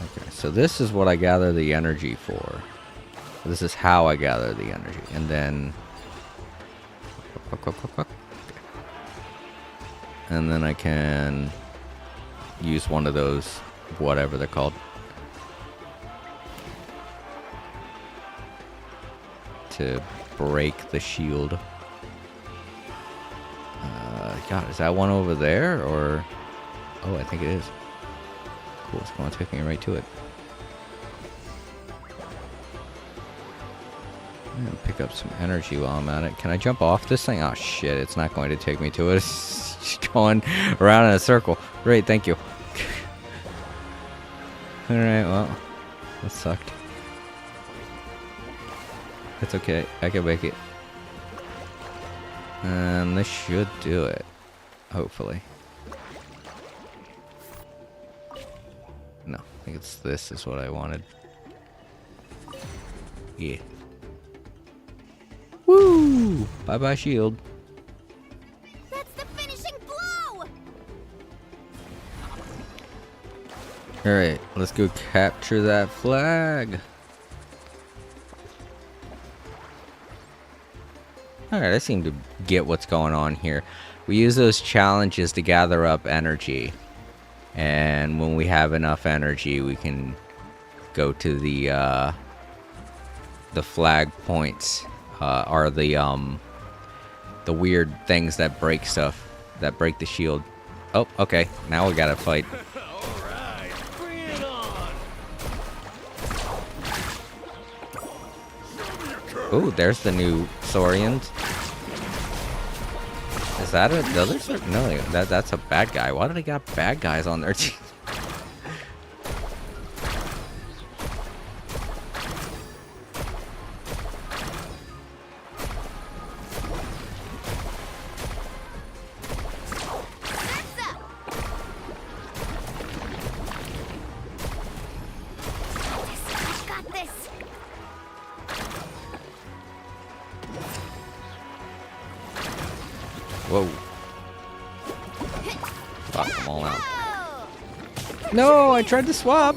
Okay, so this is what I gather the energy for. This is how I gather the energy. And then... And then I can use one of those, whatever they're called, to break the shield. God, is that one over there, or... Oh, I think it is. Cool, it's going to take me right to it. I'm gonna pick up some energy while I'm at it. Can I jump off this thing? Oh shit, it's not going to take me to it. It's just going around in a circle. Great, thank you. Alright, well, that sucked. It's okay, I can make it. And this should do it. Hopefully. No, I think it's this is what I wanted. Yeah. Woo! Bye-bye shield. That's the finishing blow! Alright, let's go capture that flag. Alright, I seem to get what's going on here. We use those challenges to gather up energy. And when we have enough energy, we can go to the flag points. Are the weird things that break stuff, that break the shield. Oh, okay. Now we gotta fight. Alright, bring it on! Ooh, there's the new Saurians. Is that the other Saurian? No, that's a bad guy. Why do they got bad guys on their team? Whoa. Fuck them all out. No, I tried to swap.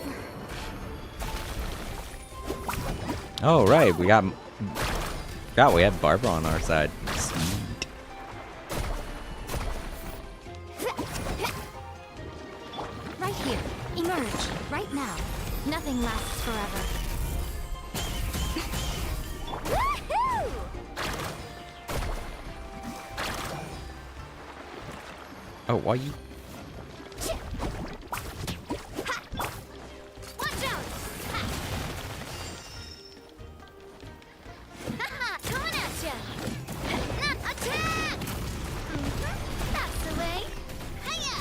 Oh, right. We got... God, we had Barbara on our side. Sweet. Right here. Emerge. Right now. Nothing lasts forever. Oh, why you... Watch out! Coming at ya! Attack! That's the way. Hiya!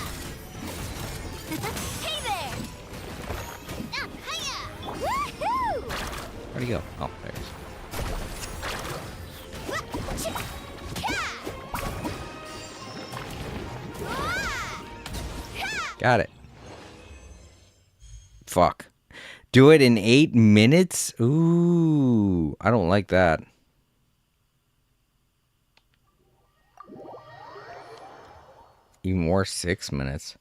Hey there! Hiya! Woohoo! Where'd he go? Oh, there he is. Got it. Fuck. Do it in 8 minutes? Ooh, I don't like that. Even more 6 minutes.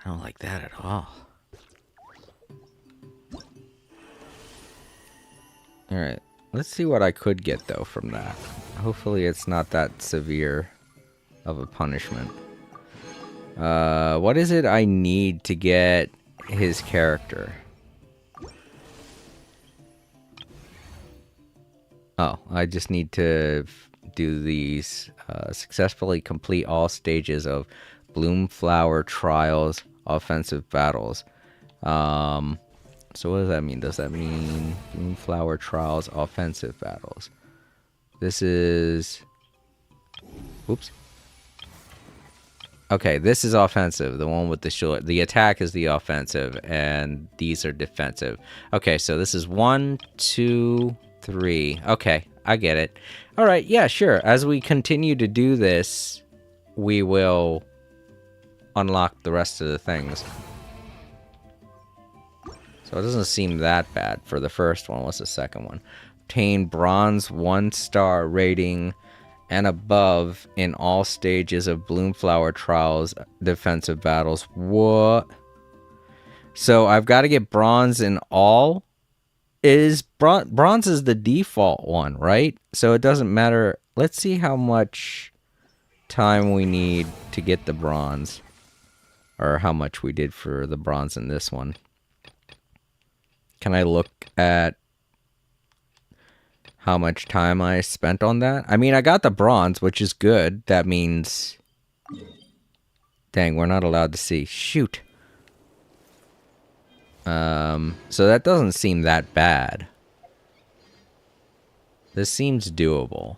I don't like that at all. Alright, let's see what I could get though from that. Hopefully it's not that severe of a punishment. What is it I need to get his character? Oh, I just need to do these, successfully complete all stages of Bloomflower Trials offensive battles. So what does that mean? Does that mean Bloomflower Trials offensive battles? This is... Oops. Okay, this is offensive, the one with the shield. The attack is the offensive, and these are defensive. Okay, so this is 1, 2, 3. Okay, I get it. All right, yeah, sure. As we continue to do this, we will unlock the rest of the things. So it doesn't seem that bad for the first one. What's the second one? Obtain bronze 1-star rating and above in all stages of Bloomflower Trials defensive battles. What? So I've got to get bronze in all? Bronze is the default one, right? So it doesn't matter. Let's see how much time we need to get the bronze. or how much we did for the bronze in this one. Can I look at how much time I spent on that? I mean, I got the bronze, which is good. That means... Dang, we're not allowed to see. Shoot. So that doesn't seem that bad. This seems doable.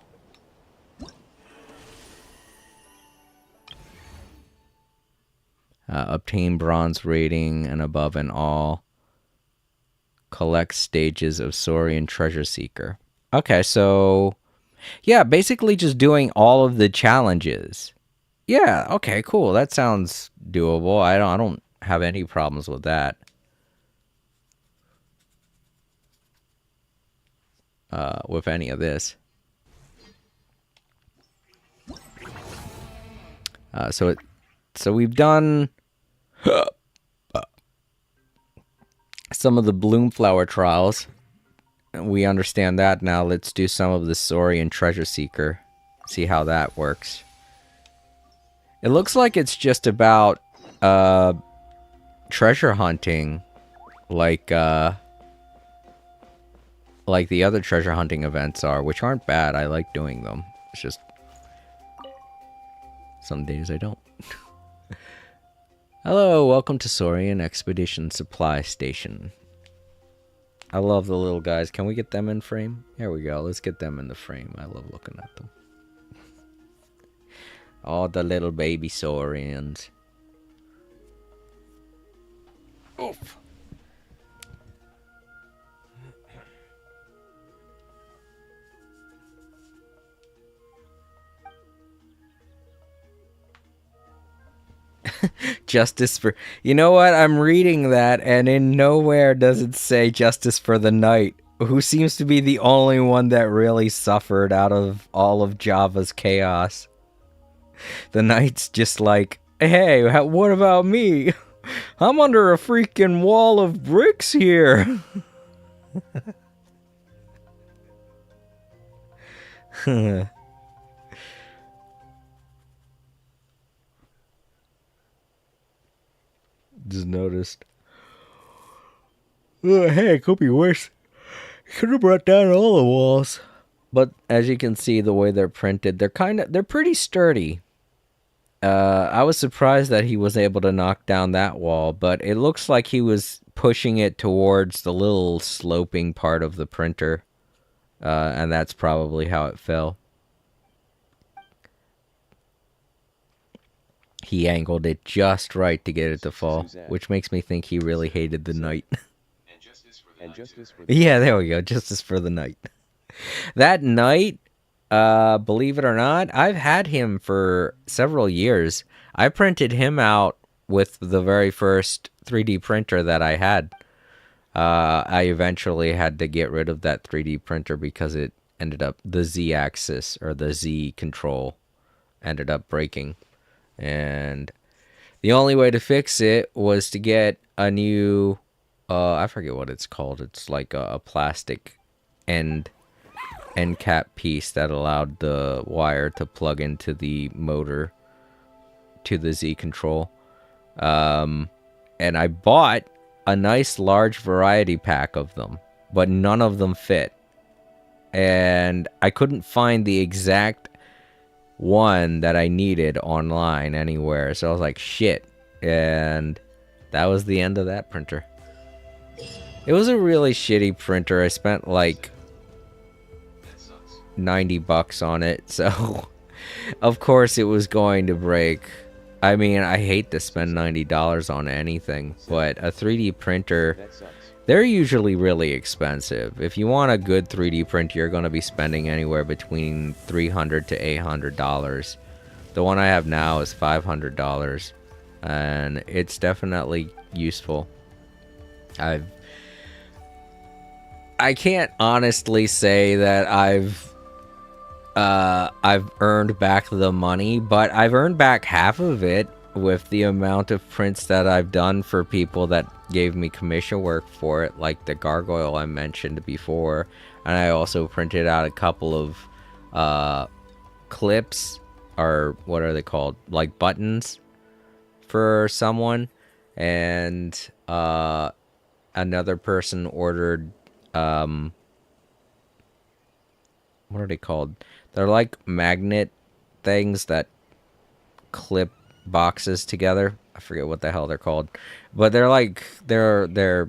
Obtain bronze rating and above in all. Collect stages of Saurian Treasure Seeker. Okay, so... Yeah, basically just doing all of the challenges. Yeah, okay, cool. That sounds doable. I don't have any problems with that. With any of this. So we've done some of the Bloomflower trials. We understand that now. Let's do some of the Saurian Treasure Seeker. See how that works. It looks like it's just about treasure hunting, like the other treasure hunting events are, which aren't bad. I like doing them. It's just some days I don't. Hello, welcome to Saurian Expedition Supply Station. I love the little guys. Can we get them in frame? Here we go. Let's get them in the frame. I love looking at them. All the little baby Saurians. Oof. Justice for... You know what? I'm reading that, and in nowhere does it say justice for the knight, who seems to be the only one that really suffered out of all of Java's chaos. The knight's just like, hey, what about me? I'm under a freaking wall of bricks here. Just noticed. Oh, hey, it could be worse. Could have brought down all the walls. But as you can see, the way they're printed, they're pretty sturdy. I was surprised that he was able to knock down that wall, but it looks like he was pushing it towards the little sloping part of the printer. And that's probably how it fell. He angled it just right to get it to fall, which makes me think he really hated the knight. Yeah, there we go. Justice for the knight. That knight, believe it or not, I've had him for several years. I printed him out with the very first 3D printer that I had. I eventually had to get rid of that 3D printer because it ended up, the Z-axis or the Z control ended up breaking. And the only way to fix it was to get a new, I forget what it's called. It's like a plastic end cap piece that allowed the wire to plug into the motor to the Z control. And I bought a nice large variety pack of them, but none of them fit. And I couldn't find the exact one that I needed online anywhere. So I was like, shit. And that was the end of that printer. It was a really shitty printer. I spent like $90 on it. So of course it was going to break. I mean, I hate to spend $90 on anything, but a 3D printer, they're usually really expensive. If you want a good 3D printer, you're going to be spending anywhere between $300 to $800. The one I have now is $500, and it's definitely useful. I can't honestly say that I've earned back the money, but I've earned back half of it with the amount of prints that I've done for people that gave me commission work for it, like the gargoyle I mentioned before. And I also printed out a couple of clips, or what are they called, like buttons for someone, and another person ordered what are they called? They're like magnet things that clip boxes together. I forget what the hell they're called, but they're like they're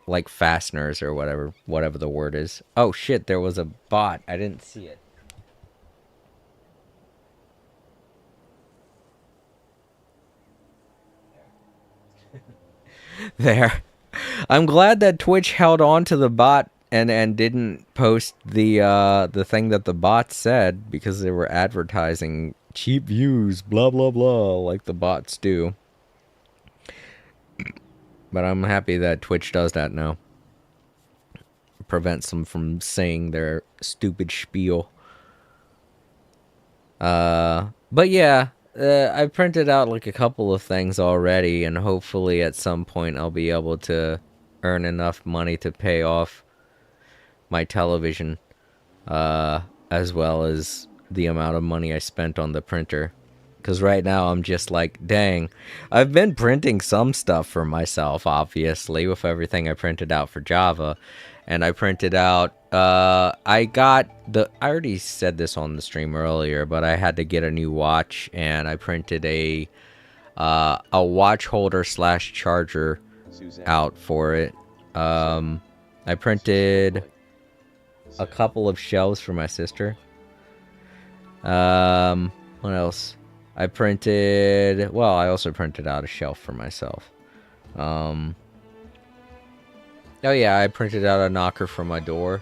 like fasteners or whatever the word is. Oh shit, there was a bot. I didn't see it. There. I'm glad that Twitch held on to the bot and didn't post the thing that the bot said, because they were advertising cheap views, blah blah blah, like the bots do. But I'm happy that Twitch does that now. Prevents them from saying their stupid spiel. But yeah, I printed out like a couple of things already, and hopefully at some point I'll be able to earn enough money to pay off my television, as well as the amount of money I spent on the printer. Because right now I'm just like, dang, I've been printing some stuff for myself, obviously, with everything I printed out for Java. And I printed out, I already said this on the stream earlier, but I had to get a new watch, and I printed a watch holder / charger out for it. I printed a couple of shelves for my sister. What else? I also printed out a shelf for myself. Oh yeah, I printed out a knocker for my door.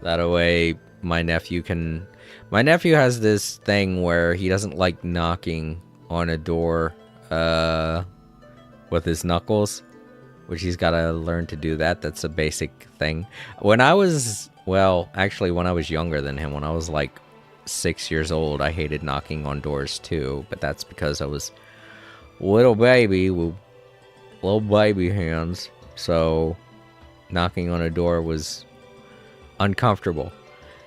That way my nephew has this thing where he doesn't like knocking on a door with his knuckles, which he's got to learn to do that. That's a basic thing. When I was younger than him, when I was like 6 years old, I hated knocking on doors too, but that's because I was little baby with little baby hands, so knocking on a door was uncomfortable.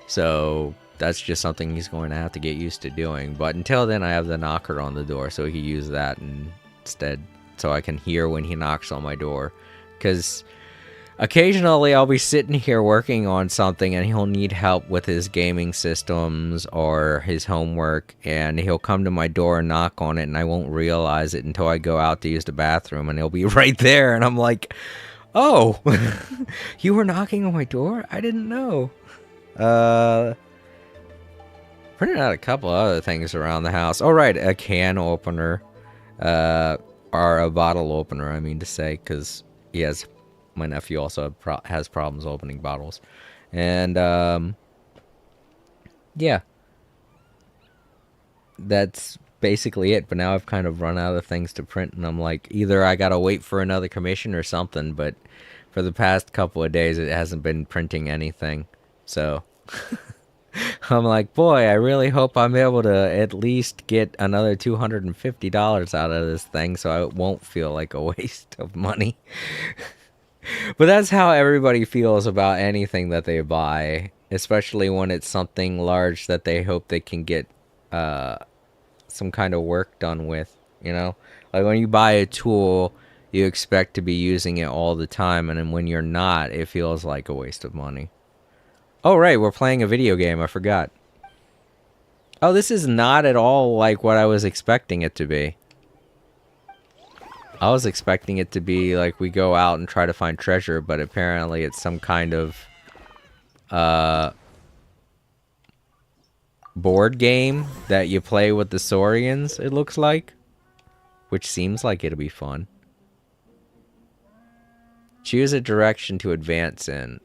So that's just something he's going to have to get used to doing. But until then, I have the knocker on the door, so he can use that instead, so I can hear when he knocks on my door. Because occasionally I'll be sitting here working on something and he'll need help with his gaming systems or his homework, and he'll come to my door and knock on it, and I won't realize it until I go out to use the bathroom, and he'll be right there, and I'm like, oh, you were knocking on my door? I didn't know. Printed out a couple other things around the house. Oh right, a can opener, or a bottle opener, I mean to say, because my nephew also has problems opening bottles. And, yeah. That's basically it, but now I've kind of run out of things to print, and I'm like, either I gotta wait for another commission or something, but for the past couple of days it hasn't been printing anything. So, I'm like, boy, I really hope I'm able to at least get another $250 out of this thing, so it won't feel like a waste of money. But that's how everybody feels about anything that they buy, especially when it's something large that they hope they can get some kind of work done with, you know? Like when you buy a tool, you expect to be using it all the time, and then when you're not, it feels like a waste of money. Oh right, we're playing a video game, I forgot. Oh, this is not at all like what I was expecting it to be. I was expecting it to be like we go out and try to find treasure, but apparently it's some kind of board game that you play with the Saurians, it looks like. Which seems like it'll be fun. Choose a direction to advance in.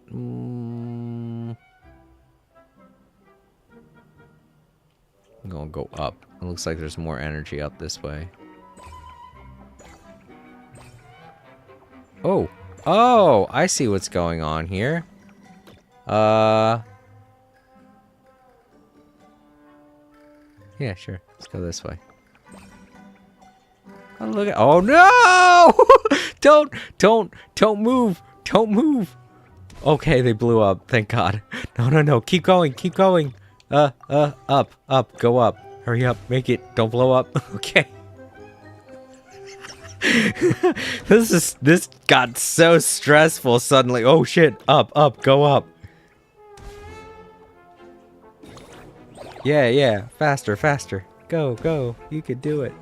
I'm gonna go up. It looks like there's more energy up this way. Oh. Oh, I see what's going on here. Yeah, sure. Let's go this way. Oh, look at— oh no! Don't move! Don't move! Okay, they blew up. Thank God. No. Keep going. Keep going. Up. Go up. Hurry up. Make it. Don't blow up. Okay. This got so stressful suddenly. Oh shit! Up, go up. Yeah, faster. Go. You could do it.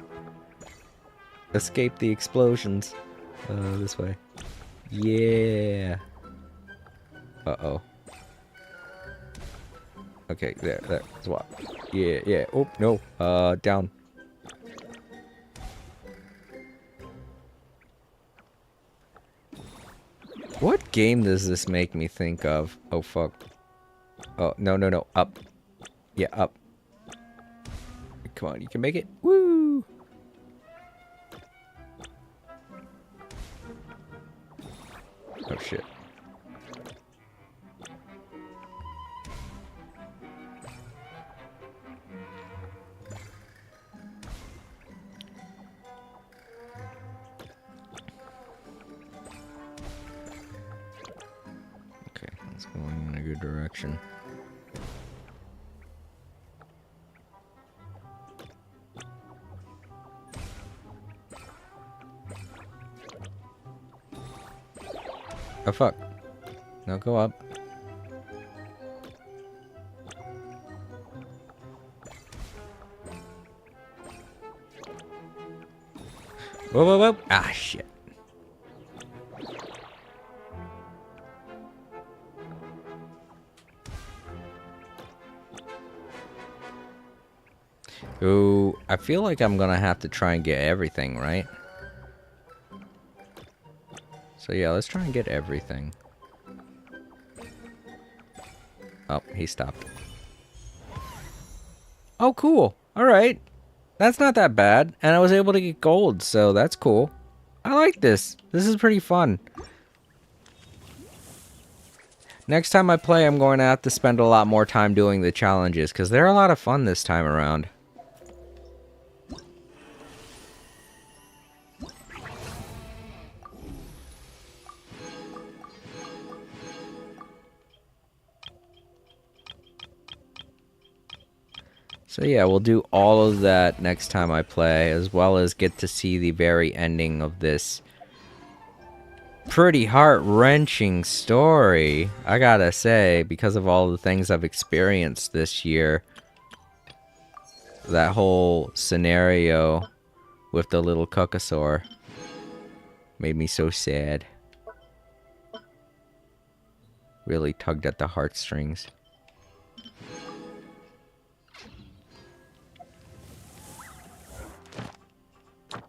Escape the explosions. This way. Yeah. Uh-oh. Okay, there. Swap. Yeah. Oh, no. Down. What game does this make me think of? Oh, fuck. Oh, no. Up. Yeah, up. Come on, you can make it. Woo! Oh, shit. Okay, it's going in a good direction. Oh, fuck. No, go up. Whoa. Ah, shit. Ooh, I feel like I'm gonna have to try and get everything, right? So yeah, let's try and get everything. Oh, he stopped. Oh, cool. Alright. That's not that bad. And I was able to get gold, so that's cool. I like this. This is pretty fun. Next time I play, I'm going to have to spend a lot more time doing the challenges, because they're a lot of fun this time around. So yeah, we'll do all of that next time I play, as well as get to see the very ending of this pretty heart-wrenching story. I gotta say, because of all the things I've experienced this year, that whole scenario with the little cuckosaur made me so sad. Really tugged at the heartstrings.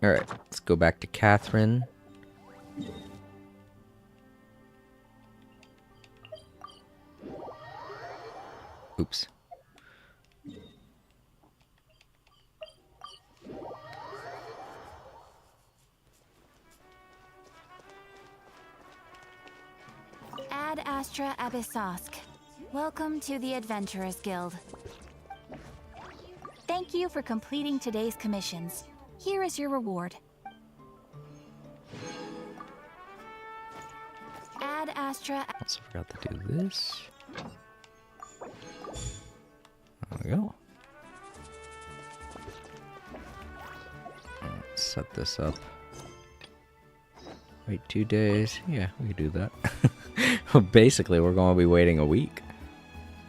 Alright, let's go back to Catherine. Oops. Ad Astra Abyssosk. Welcome to the Adventurers Guild. Thank you for completing today's commissions. Here is your reward. Ad Astra. Also forgot to do this. There we go. Let's set this up. Wait 2 days. Yeah, we can do that. Well, basically, we're going to be waiting a week.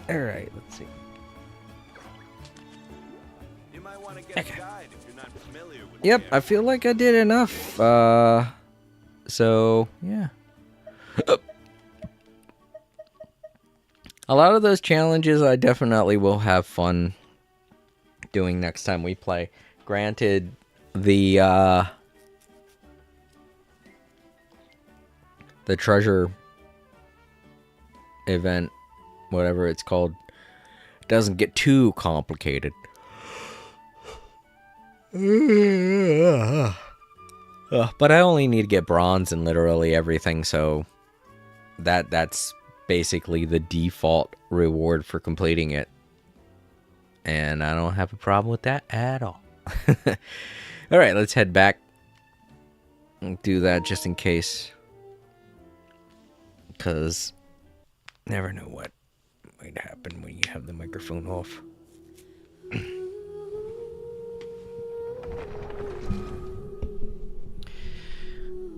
Alright, let's see. Okay. Yep, I feel like I did enough. So, yeah. A lot of those challenges I definitely will have fun doing next time we play. Granted, the treasure event, whatever it's called, doesn't get too complicated. But I only need to get bronze in literally everything, so that's basically the default reward for completing it. And I don't have a problem with that at all. Alright, let's head back and do that just in case. Because never know what might happen when you have the microphone off.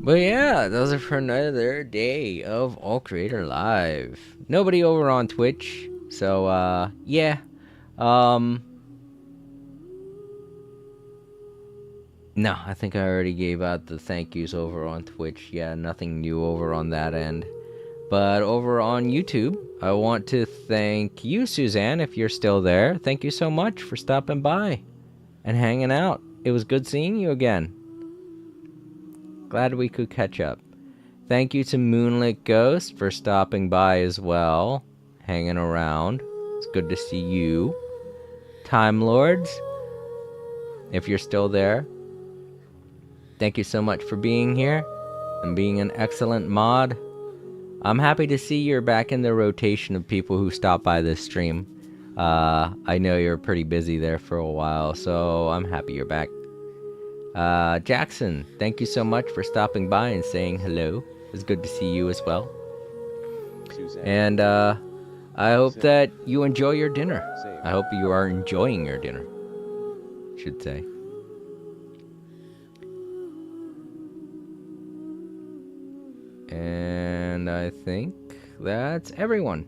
But yeah, those are for another day of All Creator Live. Nobody over on Twitch, so yeah. No, I think I already gave out the thank yous over on Twitch. Yeah, nothing new over on that end. But over on YouTube, I want to thank you, Suzanne, if you're still there. Thank you so much for stopping by and hanging out. It was good seeing you again. Glad we could catch up. Thank you to Moonlit Ghost for stopping by as well, hanging around. It's good to see you. Time Lords, if you're still there, thank you so much for being here and being an excellent mod. I'm happy to see you're back in the rotation of people who stop by this stream. I know you're pretty busy there for a while, so I'm happy you're back. Jackson, thank you so much for stopping by and saying hello. It's good to see you as well. And I hope that you enjoy your dinner. I hope you are enjoying your dinner, should say. And I think that's everyone.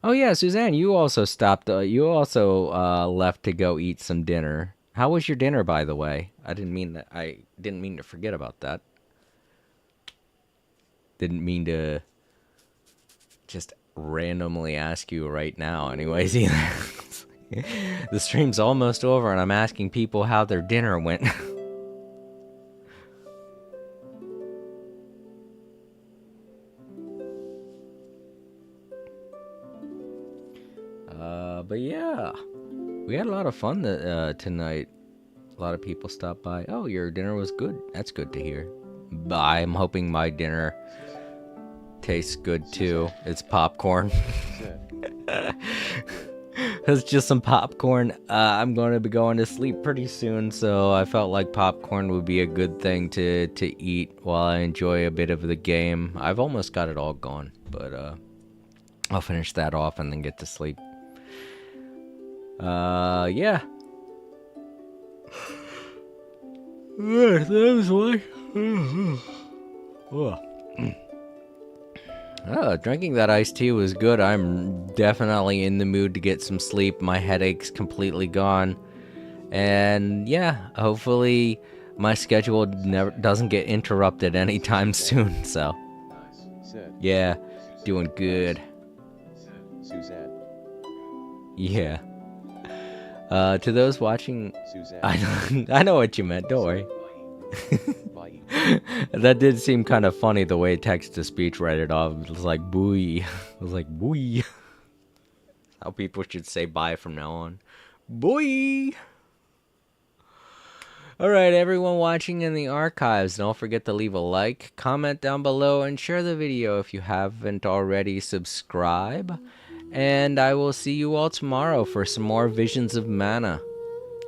Oh yeah, Suzanne, you also stopped. You also left to go eat some dinner. How was your dinner, by the way? I didn't mean to forget about that. Didn't mean to just randomly ask you right now, anyways. Either. The stream's almost over, and I'm asking people how their dinner went. But yeah, we had a lot of fun tonight. A lot of people stopped by. Oh, your dinner was good. That's good to hear. But I'm hoping my dinner tastes good too. It's popcorn. It's just some popcorn. I'm going to be going to sleep pretty soon, so I felt like popcorn would be a good thing to eat while I enjoy a bit of the game. I've almost got it all gone, but I'll finish that off and then get to sleep. Yeah. That was why. Drinking that iced tea was good. I'm definitely in the mood to get some sleep. My headache's completely gone. And yeah, hopefully my schedule doesn't get interrupted anytime soon. So, yeah, doing good. Suzanne. Yeah. To those watching, I know what you meant, don't worry. That did seem kind of funny the way text-to-speech read it off. It was like, booey. It was like, booey. How people should say bye from now on. Booey! Alright, everyone watching in the archives, don't forget to leave a like, comment down below, and share the video if you haven't already. Subscribe. And I will see you all tomorrow for some more Visions of Mana.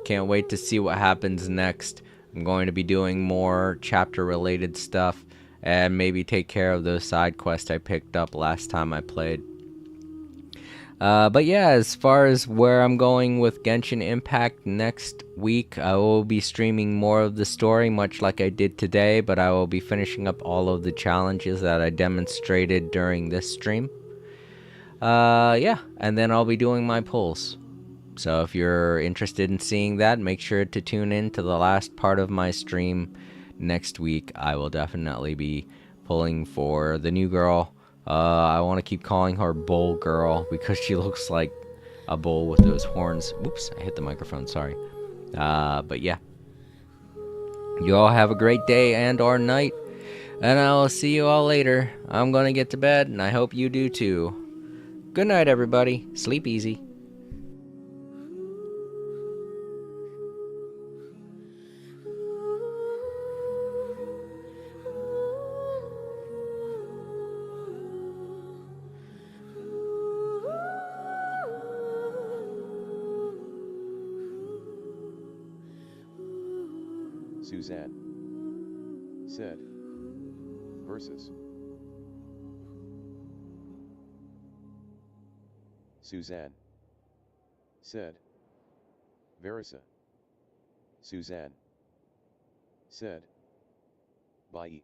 Can't wait to see what happens next. I'm going to be doing more chapter-related stuff and maybe take care of those side quests I picked up last time I played. But yeah, as far as where I'm going with Genshin Impact next week, I will be streaming more of the story, much like I did today, but I will be finishing up all of the challenges that I demonstrated during this stream. Yeah, and then I'll be doing my pulls. So if you're interested in seeing that, make sure to tune in to the last part of my stream next week. I will definitely be pulling for the new girl. I want to keep calling her Bull Girl because she looks like a bull with those horns. Oops, I hit the microphone, sorry. But yeah. You all have a great day and or night. And I will see you all later. I'm going to get to bed, and I hope you do too. Good night, everybody. Sleep easy. Suzanne. Said. Versus. Suzanne. Said. Verisa. Suzanne. said. Bye.